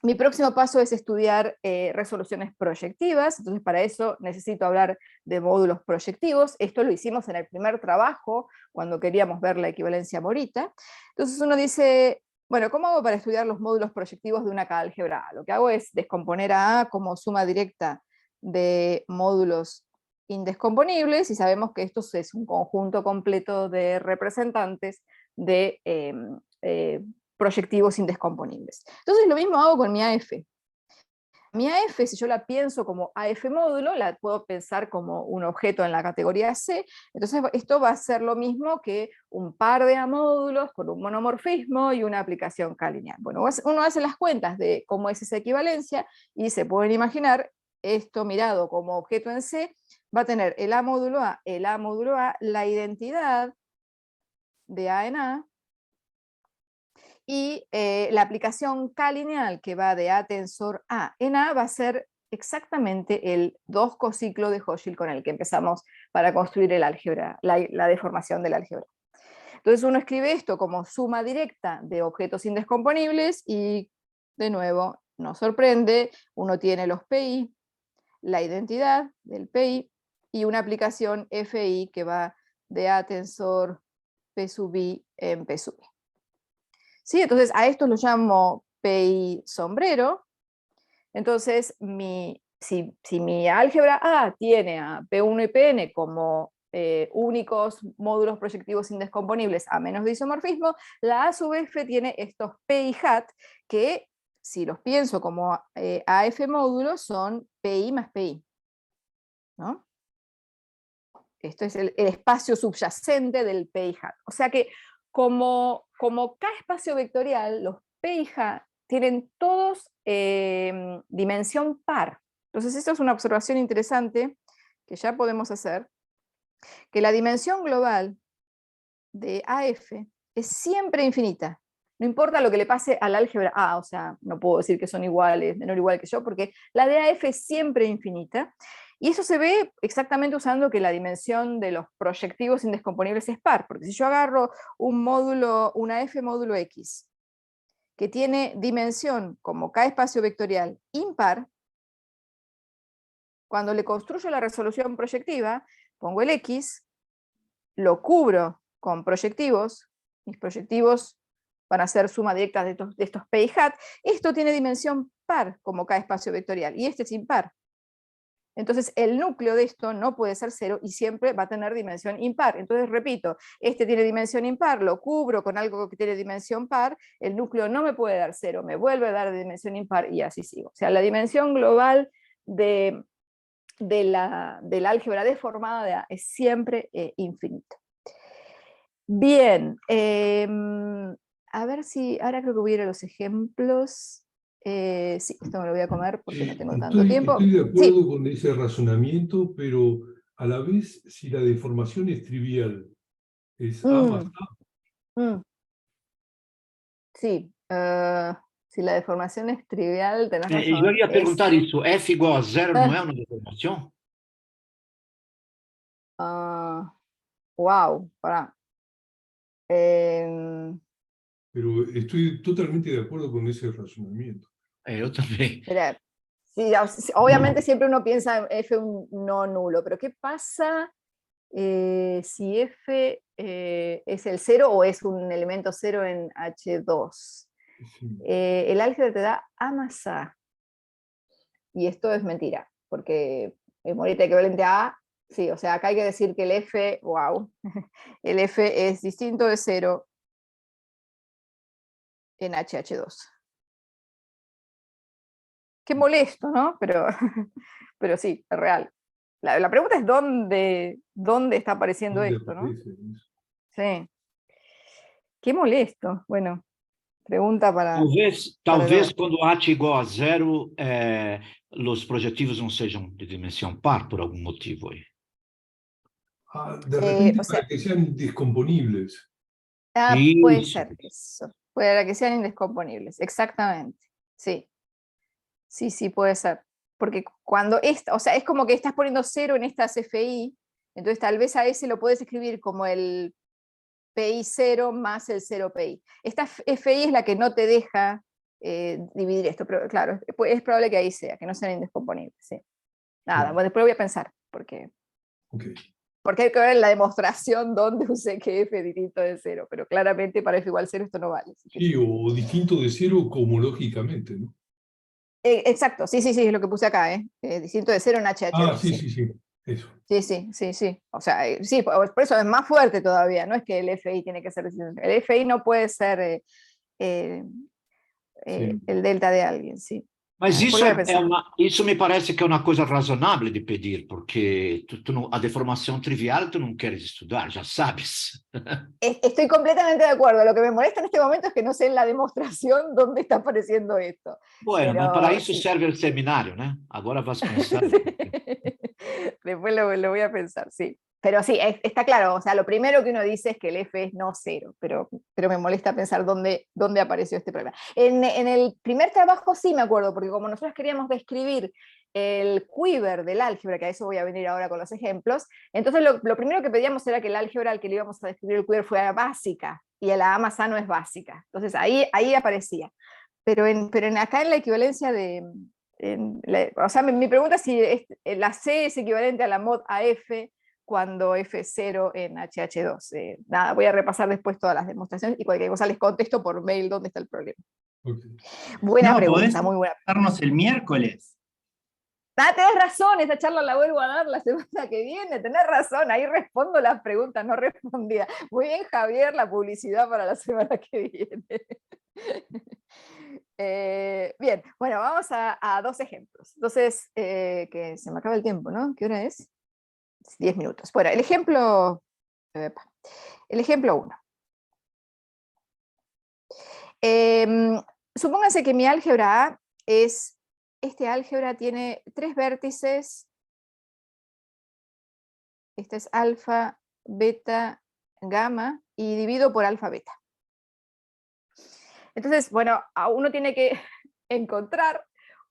B: Mi próximo paso es estudiar resoluciones proyectivas, entonces para eso necesito hablar de módulos proyectivos. Esto lo hicimos en el primer trabajo, cuando queríamos ver la equivalencia Morita. Entonces uno dice, bueno, ¿cómo hago para estudiar los módulos proyectivos de una K-álgebra A? Lo que hago es descomponer a A como suma directa de módulos indescomponibles, y sabemos que esto es un conjunto completo de representantes de proyectivos indescomponibles. Entonces lo mismo hago con mi AF. mi AF, si yo la pienso como AF módulo, la puedo pensar como un objeto en la categoría C, entonces esto va a ser lo mismo que un par de A módulos con un monomorfismo y una aplicación K-lineal. Bueno, uno hace las cuentas de cómo es esa equivalencia y se pueden imaginar esto mirado como objeto en C, va a tener el A módulo A, la identidad de A en A, y la aplicación K-lineal que va de A tensor A en A va a ser exactamente el 2 cociclo de Hochschild con el que empezamos para construir el álgebra, la deformación del álgebra. Entonces uno escribe esto como suma directa de objetos indescomponibles y, de nuevo, nos sorprende, uno tiene los PI, la identidad del PI y una aplicación FI que va de A tensor P sub I en P sub I. ¿Sí? Entonces a esto lo llamo PI sombrero. Entonces si mi álgebra A tiene a P1 y Pn como únicos módulos proyectivos indescomponibles a menos de isomorfismo, la A sub F tiene estos PI hat que, si los pienso como AF módulos, son PI más PI, ¿no? Esto es el espacio subyacente del PI hat. O sea que como K espacio vectorial, los PI hat tienen todos dimensión par. Entonces esto es una observación interesante que ya podemos hacer, que la dimensión global de AF es siempre infinita. No importa lo que le pase al álgebra A, o sea, no puedo decir que son iguales, menor o igual que yo, porque la de AF es siempre infinita. Y eso se ve exactamente usando que la dimensión de los proyectivos indescomponibles es par, porque si yo agarro un módulo, una F módulo X, que tiene dimensión como K espacio vectorial impar, cuando le construyo la resolución proyectiva, pongo el X, lo cubro con proyectivos, mis proyectivos van a ser suma directa de estos PI hat, esto tiene dimensión par como K espacio vectorial, y este es impar. Entonces el núcleo de esto no puede ser 0 y siempre va a tener dimensión impar. Entonces repito, este tiene dimensión impar, lo cubro con algo que tiene dimensión par, el núcleo no me puede dar 0, me vuelve a dar dimensión impar y así sigo. O sea, la dimensión global del álgebra deformada de A es siempre infinita. Bien, a ver si, ahora creo que voy a ir a los ejemplos. Sí, esto me lo voy a comer porque no tengo tanto tiempo.
C: Estoy de acuerdo
B: Sí.
C: con ese razonamiento, pero a la vez, si la deformación es trivial, es A más A.
B: Sí, si la deformación es trivial, tenés
E: Eu
B: razón.
E: ia perguntar isso. F igual a zero não é uma deformação?
B: Wow, pará.
C: Pero estoy totalmente de acuerdo con ese razonamiento.
E: Eu também.
B: Esperá. Sí, obviamente siempre uno piensa en F un no nulo, pero ¿qué pasa si F es el 0 o es un elemento 0 en H2?
C: Sí.
B: El álgebra te da A más A. Y esto es mentira, porque el morita equivalente a A, sí, o sea, acá hay que decir que el F, wow, el F es distinto de 0 en HH2. Qué molesto, ¿no? Pero sí, es real. La pregunta es dónde está apareciendo
C: ¿Dónde
B: esto, ¿no?
C: aparece eso?
B: Sí. Qué molesto. Bueno, pregunta para
E: Talvez quando H igual a zero, os projetivos não sejam de dimensão par por algum motivo aí.
C: De repente
B: o sea,
C: para que sean indescomponibles.
B: puede
E: Isso.
B: ser eso. Puede que sean indescomponibles, exactamente. Sí. Sí, puede ser. Porque cuando o sea, es como que estás poniendo 0 en estas FI, entonces tal vez a ese lo puedes escribir como el PI 0 más el 0 PI. Esta FI es la que no te deja dividir esto, pero claro, es probable que ahí sea, que no sean indescomponibles. Sí. Nada, bueno, después voy a pensar, porque hay que ver en la demostración dónde usé que F es distinto de 0, pero claramente para F igual 0 esto no vale.
C: Sí, o distinto de 0 comológicamente, ¿no?
B: Exacto, sí, es lo que puse acá, distinto de 0 en HH2.
C: Ah, sí, eso.
B: Sí. O sea, sí, por eso es más fuerte todavía, no es que el FI tiene que ser distinto. El FI no puede ser
C: Sí.
B: el delta de alguien, sí.
E: Mas
B: Voy a pensar.
E: isso me parece que é uma coisa razonável de pedir, porque a deformação trivial tu não queres estudar, já sabes.
B: Estoy completamente de acuerdo. Lo que me molesta en este momento es que no sé en la demostración dónde está apareciendo esto.
E: Bueno,
B: Pero,
E: mas para isso
B: sí.
E: serve o seminário, né? Agora vas pensar.
B: Sí. Después lo voy a pensar, sí. Pero sí, está claro, o sea, lo primero que uno dice es que el F es no cero, pero me molesta pensar dónde apareció este problema. En el primer trabajo sí me acuerdo, porque como nosotros queríamos describir el quiver del álgebra, que a eso voy a venir ahora con los ejemplos, entonces lo primero que pedíamos era que el álgebra al que le íbamos a describir el quiver fuera básica, y la A más A no es básica. Entonces ahí aparecía. Pero acá en la equivalencia o sea, mi pregunta es si la C es equivalente a la mod AF cuando F es 0 en HH2. Nada, voy a repasar después todas las demostraciones y cualquier cosa les contesto por mail dónde está el problema.
C: Okay.
B: Buena
F: No,
B: pregunta,
F: podés
B: muy buena.
F: darnos el miércoles.
B: Tenés razón, esa charla la vuelvo a dar la semana que viene, tenés razón, ahí respondo las preguntas no respondidas. Muy bien, Javier, la publicidad para la semana que viene. Bien, bueno, vamos a dos ejemplos. Entonces, que se me acaba el tiempo, ¿no? ¿Qué hora es? 10 minutos. Bueno, el ejemplo 1. Supónganse que mi álgebra A es, este álgebra tiene 3 vértices, este es alfa, beta, gamma, y divido por alfa, beta. Entonces, bueno, uno tiene que encontrar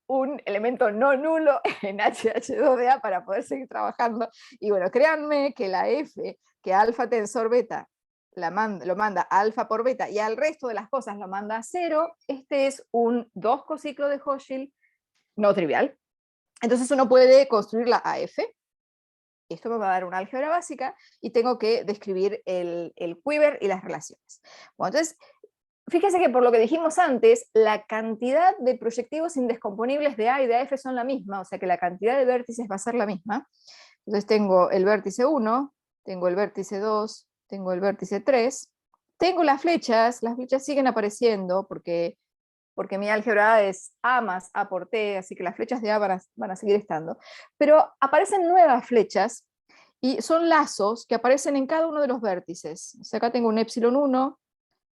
B: un elemento no nulo en HH2 de A para poder seguir trabajando. Y bueno, créanme que la F, que alfa tensor beta lo manda a alfa por beta y al resto de las cosas lo manda a 0, este es un 2 cociclo de Hochschild no trivial. Entonces uno puede construir la AF. Esto me va a dar una álgebra básica y tengo que describir el quiver y las relaciones. Bueno, entonces, fíjense que por lo que dijimos antes, la cantidad de proyectivos indescomponibles de A y de F son la misma, o sea que la cantidad de vértices va a ser la misma. Entonces tengo el vértice 1, tengo el vértice 2, tengo el vértice 3, tengo las flechas siguen apareciendo porque mi álgebra A es A más A por T, así que las flechas de A van a seguir estando. Pero aparecen nuevas flechas y son lazos que aparecen en cada uno de los vértices. O sea, acá tengo un epsilon 1,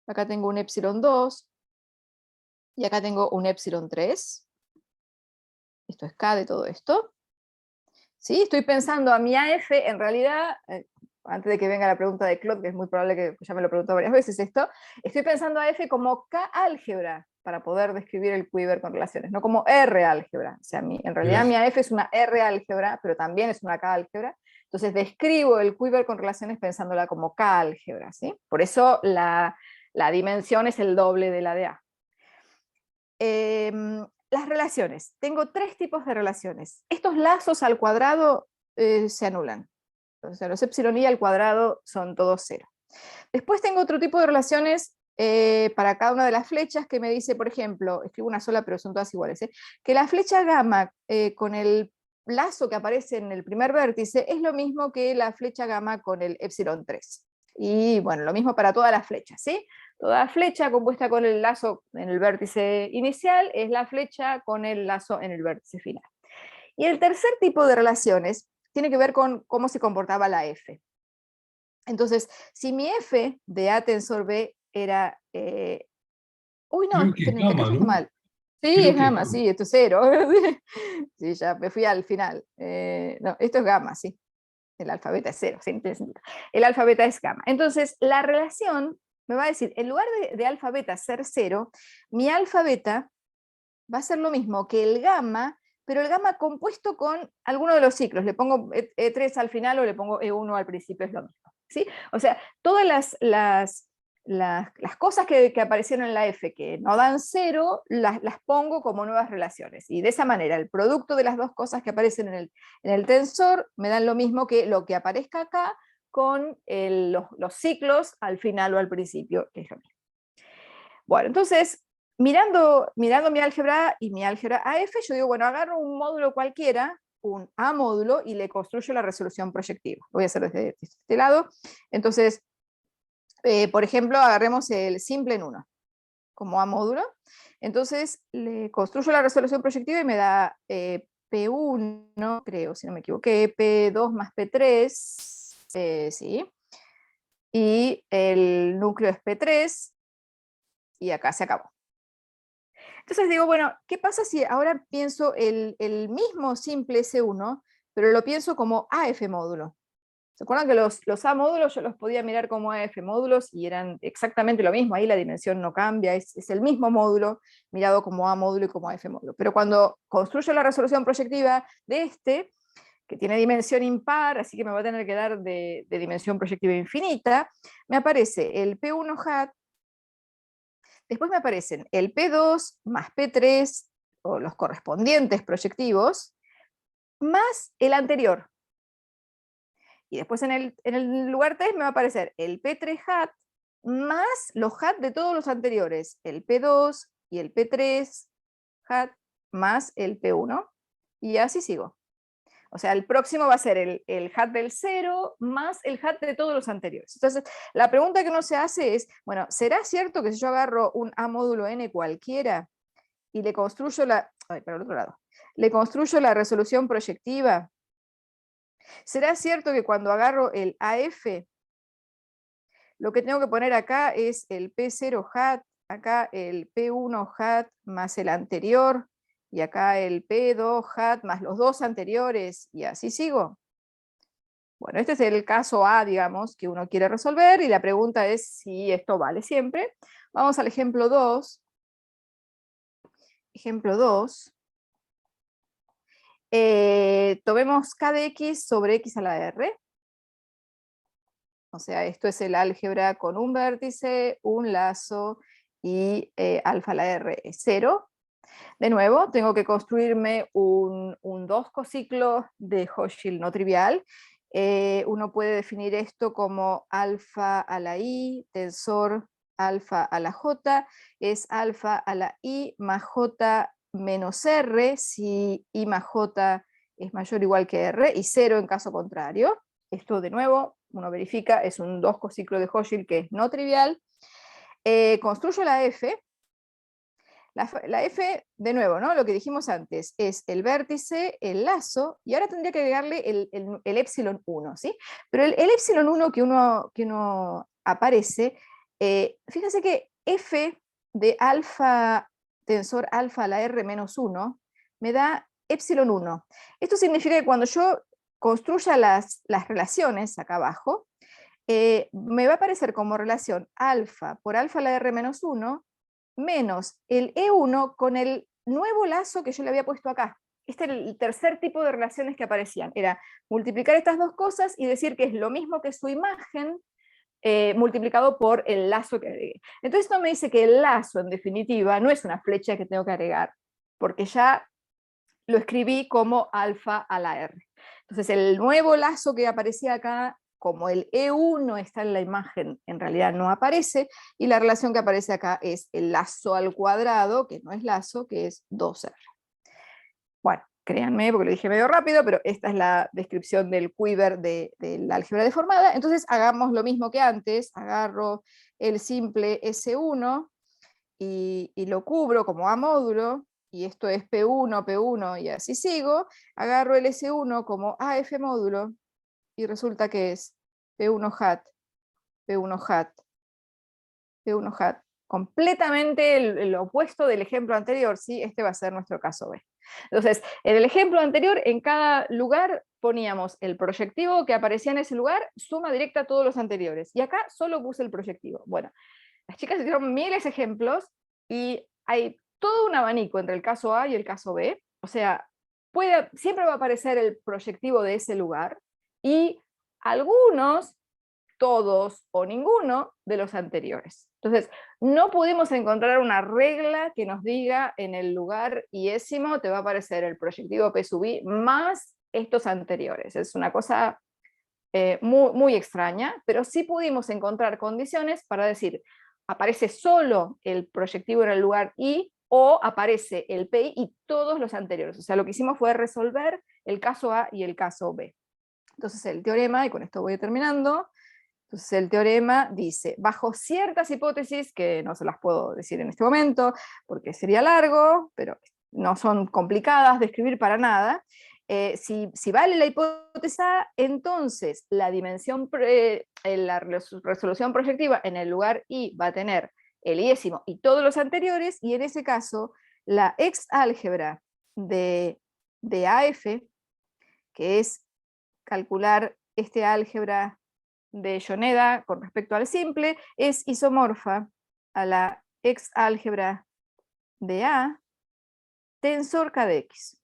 B: acá tengo un epsilon 2, y acá tengo un epsilon 3. Esto es K de todo esto. ¿Sí? Estoy pensando a mi AF, en realidad, antes de que venga la pregunta de Claude, que es muy probable que ya me lo preguntó varias veces esto, estoy pensando a F como K álgebra, para poder describir el quiver con relaciones, no como R álgebra. O sea, en realidad mi AF es una R álgebra, pero también es una K álgebra. Entonces describo el quiver con relaciones pensándola como K álgebra, ¿sí? Por eso la dimensión es el doble de la de A. Las relaciones. Tengo 3 tipos de relaciones. Estos lazos al cuadrado se anulan. O sea, los epsilon i al cuadrado son todos 0. Después tengo otro tipo de relaciones para cada una de las flechas que me dice, por ejemplo, escribo una sola pero son todas iguales, que la flecha gamma con el lazo que aparece en el primer vértice es lo mismo que la flecha gamma con el epsilon 3. Y bueno, lo mismo para todas las flechas, ¿sí? Toda flecha compuesta con el lazo en el vértice inicial es la flecha con el lazo en el vértice final. Y el tercer tipo de relaciones tiene que ver con cómo se comportaba la F. Entonces, si mi F de A tensor B era... Uy, no,
C: Creo que gamma, ¿no?
B: mal. Sí,
C: Creo
B: es gamma, sí, esto es 0. Sí, ya me fui al final. No, esto es gamma, sí. El alfabeto es 0, ¿sí? El alfabeto es gamma. Entonces, la relación me va a decir, en lugar de alfabeta ser 0, mi alfabeta va a ser lo mismo que el gamma, pero el gamma compuesto con alguno de los ciclos. Le pongo E3 al final o le pongo E1 al principio, es lo mismo. ¿Sí? O sea, todas las cosas que aparecieron en la F que no dan 0, las pongo como nuevas relaciones. Y de esa manera, el producto de las dos cosas que aparecen en el tensor me dan lo mismo que lo que aparezca acá con los ciclos al final o al principio, que es lo mismo. Bueno, entonces, mirando mi álgebra A y mi álgebra AF, yo digo, bueno, agarro un módulo cualquiera, un A módulo, y le construyo la resolución proyectiva. Lo voy a hacer desde este lado. Entonces, por ejemplo, agarremos el simple en 1 como A módulo. Entonces le construyo la resolución proyectiva y me da P1, creo, si no me equivoqué, P2 más P3, sí. Y el núcleo es P3, y acá se acabó. Entonces digo, bueno, ¿qué pasa si ahora pienso el mismo simple S1, pero lo pienso como AF módulo? ¿Se acuerdan que los A módulos yo los podía mirar como AF módulos y eran exactamente lo mismo? Ahí la dimensión no cambia, es el mismo módulo mirado como A módulo y como AF módulo. Pero cuando construyo la resolución proyectiva de este, que tiene dimensión impar, así que me va a tener que dar de dimensión proyectiva infinita, me aparece el P1 hat, después me aparecen el P2 más P3, o los correspondientes proyectivos, más el anterior. Y después en el lugar 3 me va a aparecer el P3 hat más los hat de todos los anteriores, el P2 y el P3 hat más el P1, y así sigo. O sea, el próximo va a ser el hat del 0 más el hat de todos los anteriores. Entonces, la pregunta que uno se hace es, bueno, ¿será cierto que si yo agarro un A módulo n cualquiera y le construyo para el otro lado, le construyo la resolución proyectiva, ¿será cierto que cuando agarro el AF, lo que tengo que poner acá es el P0 hat, acá el P1 hat más el anterior, y acá el P2 hat más los dos anteriores, y así sigo? Bueno, este es el caso A, digamos, que uno quiere resolver, y la pregunta es si esto vale siempre. Vamos al ejemplo 2. Ejemplo 2. Tomemos k de x sobre x a la r. O sea, esto es el álgebra con un vértice, un lazo y alfa a la r es 0. De nuevo, tengo que construirme un 2 cociclo de Hochschild no trivial. Uno puede definir esto como alfa a la i, tensor alfa a la j, es alfa a la i más j menos r, si i más j es mayor o igual que r, y 0 en caso contrario. Esto de nuevo, uno verifica, es un 2 cociclo de Hochschild que es no trivial. Construyo la f. La f, de nuevo, ¿no? Lo que dijimos antes, es el vértice, el lazo, y ahora tendría que agregarle el epsilon 1, ¿sí? Pero el epsilon 1 que uno aparece, fíjense que f de alfa, tensor alfa a la r menos 1, me da epsilon 1. Esto significa que cuando yo construya las relaciones acá abajo, me va a aparecer como relación alfa por alfa a la r menos 1, menos el E1 con el nuevo lazo que yo le había puesto acá. Este era el tercer tipo de relaciones que aparecían. Era multiplicar estas dos cosas y decir que es lo mismo que su imagen multiplicado por el lazo que agregué. Entonces esto me dice que el lazo, en definitiva, no es una flecha que tengo que agregar, porque ya lo escribí como alfa a la r. Entonces el nuevo lazo que aparecía acá, como el E1 está en la imagen, en realidad no aparece, y la relación que aparece acá es el lazo al cuadrado, que no es lazo, que es 2R. Bueno, créanme, porque lo dije medio rápido, pero esta es la descripción del quiver de la álgebra deformada. Entonces hagamos lo mismo que antes, agarro el simple S1 y lo cubro como A módulo, y esto es P1, P1, y así sigo, agarro el S1 como AF módulo, y resulta que es P1 hat, P1 hat, P1 hat. Completamente el opuesto del ejemplo anterior, ¿sí? Este va a ser nuestro caso B. Entonces, en el ejemplo anterior, en cada lugar poníamos el proyectivo que aparecía en ese lugar, suma directa a todos los anteriores. Y acá solo puse el proyectivo. Bueno, las chicas hicieron miles de ejemplos y hay todo un abanico entre el caso A y el caso B. O sea, siempre va a aparecer el proyectivo de ese lugar y algunos, todos o ninguno de los anteriores. Entonces, no pudimos encontrar una regla que nos diga en el lugar iésimo te va a aparecer el proyectivo P sub i más estos anteriores. Es una cosa muy, muy extraña, pero sí pudimos encontrar condiciones para decir, aparece solo el proyectivo en el lugar i, o aparece el PI y todos los anteriores. O sea, lo que hicimos fue resolver el caso A y el caso B. Entonces el teorema, y con esto voy terminando, Entonces el teorema dice, bajo ciertas hipótesis, que no se las puedo decir en este momento, porque sería largo, pero no son complicadas de escribir para nada, si vale la hipótesis A, entonces la dimensión, la resolución proyectiva en el lugar I va a tener el iésimo y todos los anteriores, y en ese caso la ex álgebra de AF, que es calcular este álgebra de Yoneda con respecto al simple, es isomorfa a la ex álgebra de A tensor K de X.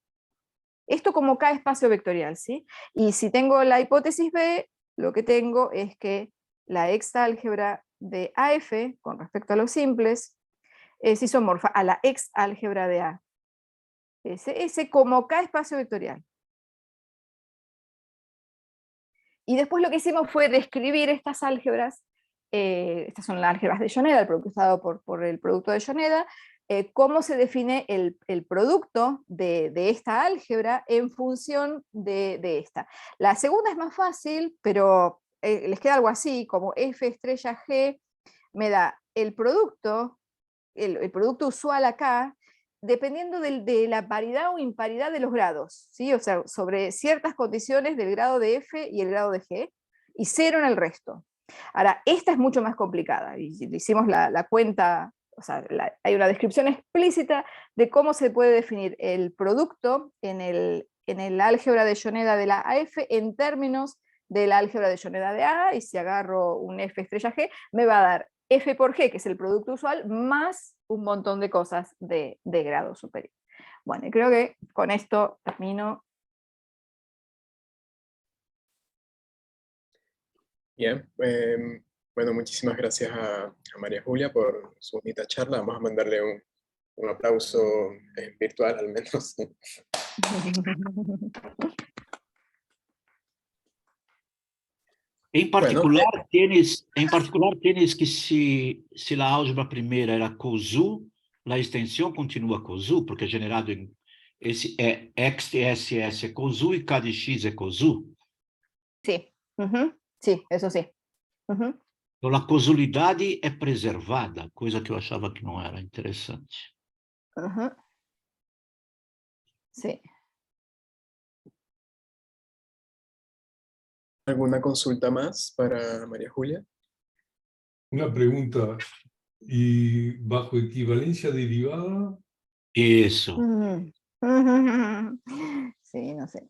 B: Esto como K espacio vectorial, ¿sí? Y si tengo la hipótesis B, lo que tengo es que la ex álgebra de AF con respecto a los simples es isomorfa a la ex álgebra de A. Ese como K espacio vectorial. Y después lo que hicimos fue describir estas álgebras, estas son las álgebras de Yoneda, el producto usado por el producto de Yoneda, cómo se define el producto de esta álgebra en función de esta. La segunda es más fácil, pero les queda algo así, como F estrella G me da el producto usual acá, dependiendo de la paridad o imparidad de los grados, ¿sí? O sea, sobre ciertas condiciones del grado de F y el grado de G, y 0 en el resto. Ahora, esta es mucho más complicada, y hicimos la cuenta, o sea, hay una descripción explícita de cómo se puede definir el producto en el álgebra de Yoneda de la AF en términos del álgebra de Yoneda de A, y si agarro un F estrella G, me va a dar F por G, que es el producto usual, más un montón de cosas de grado superior. Bueno, y creo que con esto termino.
A: Bien, bueno, muchísimas gracias a María Julia por su bonita charla. Vamos a mandarle un aplauso virtual al menos.
E: Em particular, tienes que se a álgebra primeira era COSU, a extensão continua COSU, porque é generado em esse XSS é COSU e K de X é COSU.
B: Sí, sí, eso sí.
E: Então, a cosulidade é preservada, coisa que eu achava que não era interessante.
B: Sí.
A: ¿Alguna consulta más para María Julia?
C: Una pregunta, ¿y bajo equivalencia derivada?
E: Isso.
B: Sí, no sé.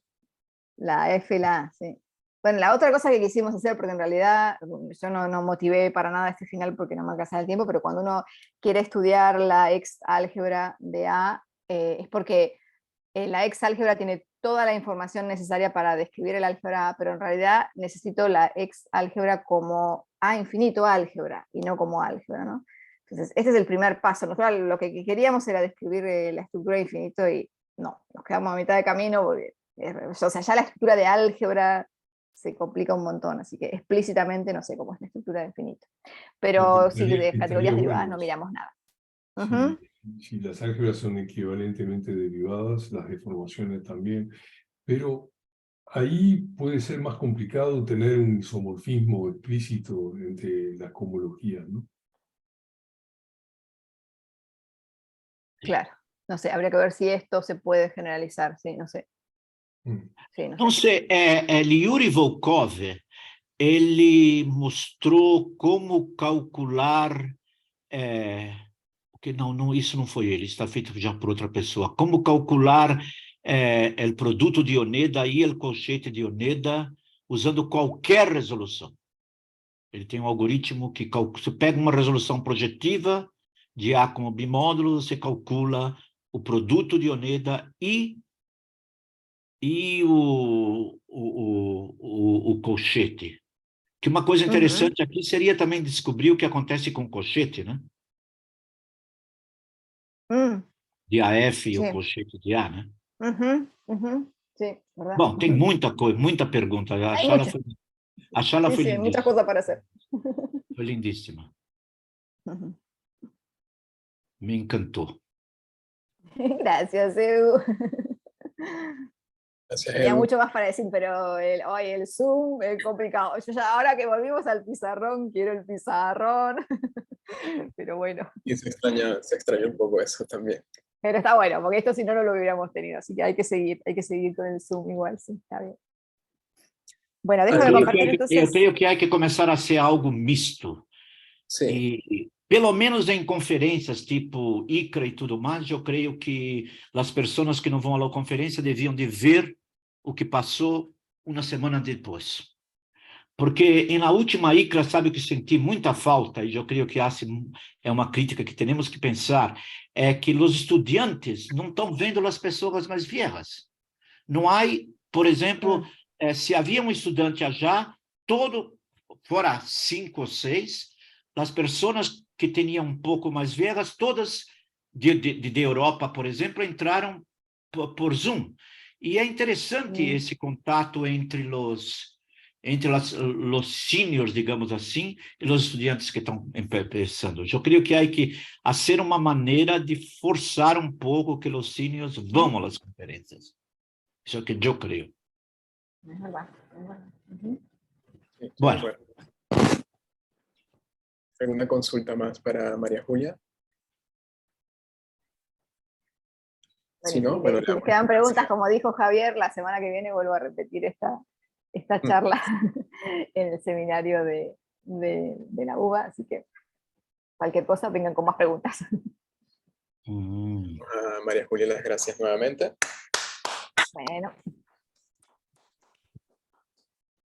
B: La F y la A, sí. Bueno, la otra cosa que quisimos hacer, porque en realidad yo no motivé para nada este final porque no me alcanzaba el tiempo, pero cuando uno quiere estudiar la ex álgebra de A, es porque la ex álgebra tiene toda la información necesaria para describir el álgebra A, pero en realidad necesito la ex álgebra como A infinito álgebra y no como álgebra, ¿no? Entonces, este es el primer paso. Nosotros lo que queríamos era describir la estructura de infinito y no, nos quedamos a mitad de camino porque, o sea, ya la estructura de álgebra se complica un montón, así que explícitamente no sé cómo es la estructura de infinito. Pero sí, de categorías derivadas no miramos nada.
C: Si las álgebras son equivalentemente derivadas, las deformaciones también, pero ahí puede ser más complicado tener un isomorfismo explícito entre las cohomologías, ¿no?
B: Claro, no sé, habría que ver si esto se puede generalizar, sí, no sé. Sí, no
E: sé. Então, Yuri Volkov, ele mostrou como calcular, porque não, isso não foi ele, está feito já por outra pessoa, como calcular o produto de Yoneda e o colchete de Yoneda usando qualquer resolução. Ele tem um algoritmo que você pega uma resolução projetiva de A como bimódulo, você calcula o produto de Yoneda e o colchete. Que uma coisa interessante aqui seria também descobrir o que acontece com o colchete, né? De AF e o colchete de A, né?
B: Sí, verdad.
E: Bom, tem muita coisa, muita pergunta. A sala foi lindíssima.
B: Muchas cosas para hacer.
E: Foi lindíssima. Me encantou.
B: Gracias, Edu.
A: Gracias,
B: Tenía
A: Edu.
B: mucho más para decir, pero el Zoom es complicado. Yo ya ahora que volvimos al pizarrón, quiero el pizarrón. Pero bueno,
A: Y se extraña un poco eso también.
B: pero está bueno, porque esto si no, no lo hubiéramos tenido. Así que hay que seguir con el Zoom igual, sí, está bien. Bueno, dejo de
A: Algo-
B: compartir
E: Eu
B: entonces.
E: creio que há que começar a ser algo misto.
A: Sí,
E: E, pelo menos em conferências tipo ICRA e tudo mais, eu creio que as pessoas que não vão à conferência deviam de ver o que passou uma semana depois. Porque na última ICRA, sabe o que senti muita falta, e eu creio que é uma crítica que temos que pensar, é que os estudantes não estão vendo as pessoas mais velhas. Não há, por exemplo, se havia um estudante já, todo, fora 5 ou 6, as pessoas que tinham um pouco mais velhas, todas de Europa, por exemplo, entraram por Zoom. E é interessante esse contato entre os seniors, digamos assim, e os estudantes que estão começando. Eu creio que há que fazer uma maneira de forçar um pouco que os seniors vão às conferências. Isso é o que eu creio.
B: Es verdad, es verdad. Ujú.
A: sí, estoy de
E: Bueno.
A: acuerdo. ¿Alguna consulta más para María Julia? Si no, bueno,
B: Si
A: le
B: les quedan
A: damos
B: preguntas,
A: gracias.
B: como dijo Javier, la semana que viene vuelvo a repetir esta charla en el seminario de la UBA, así que cualquier cosa vengan con más preguntas.
A: A María Julia las gracias nuevamente.
B: Bueno.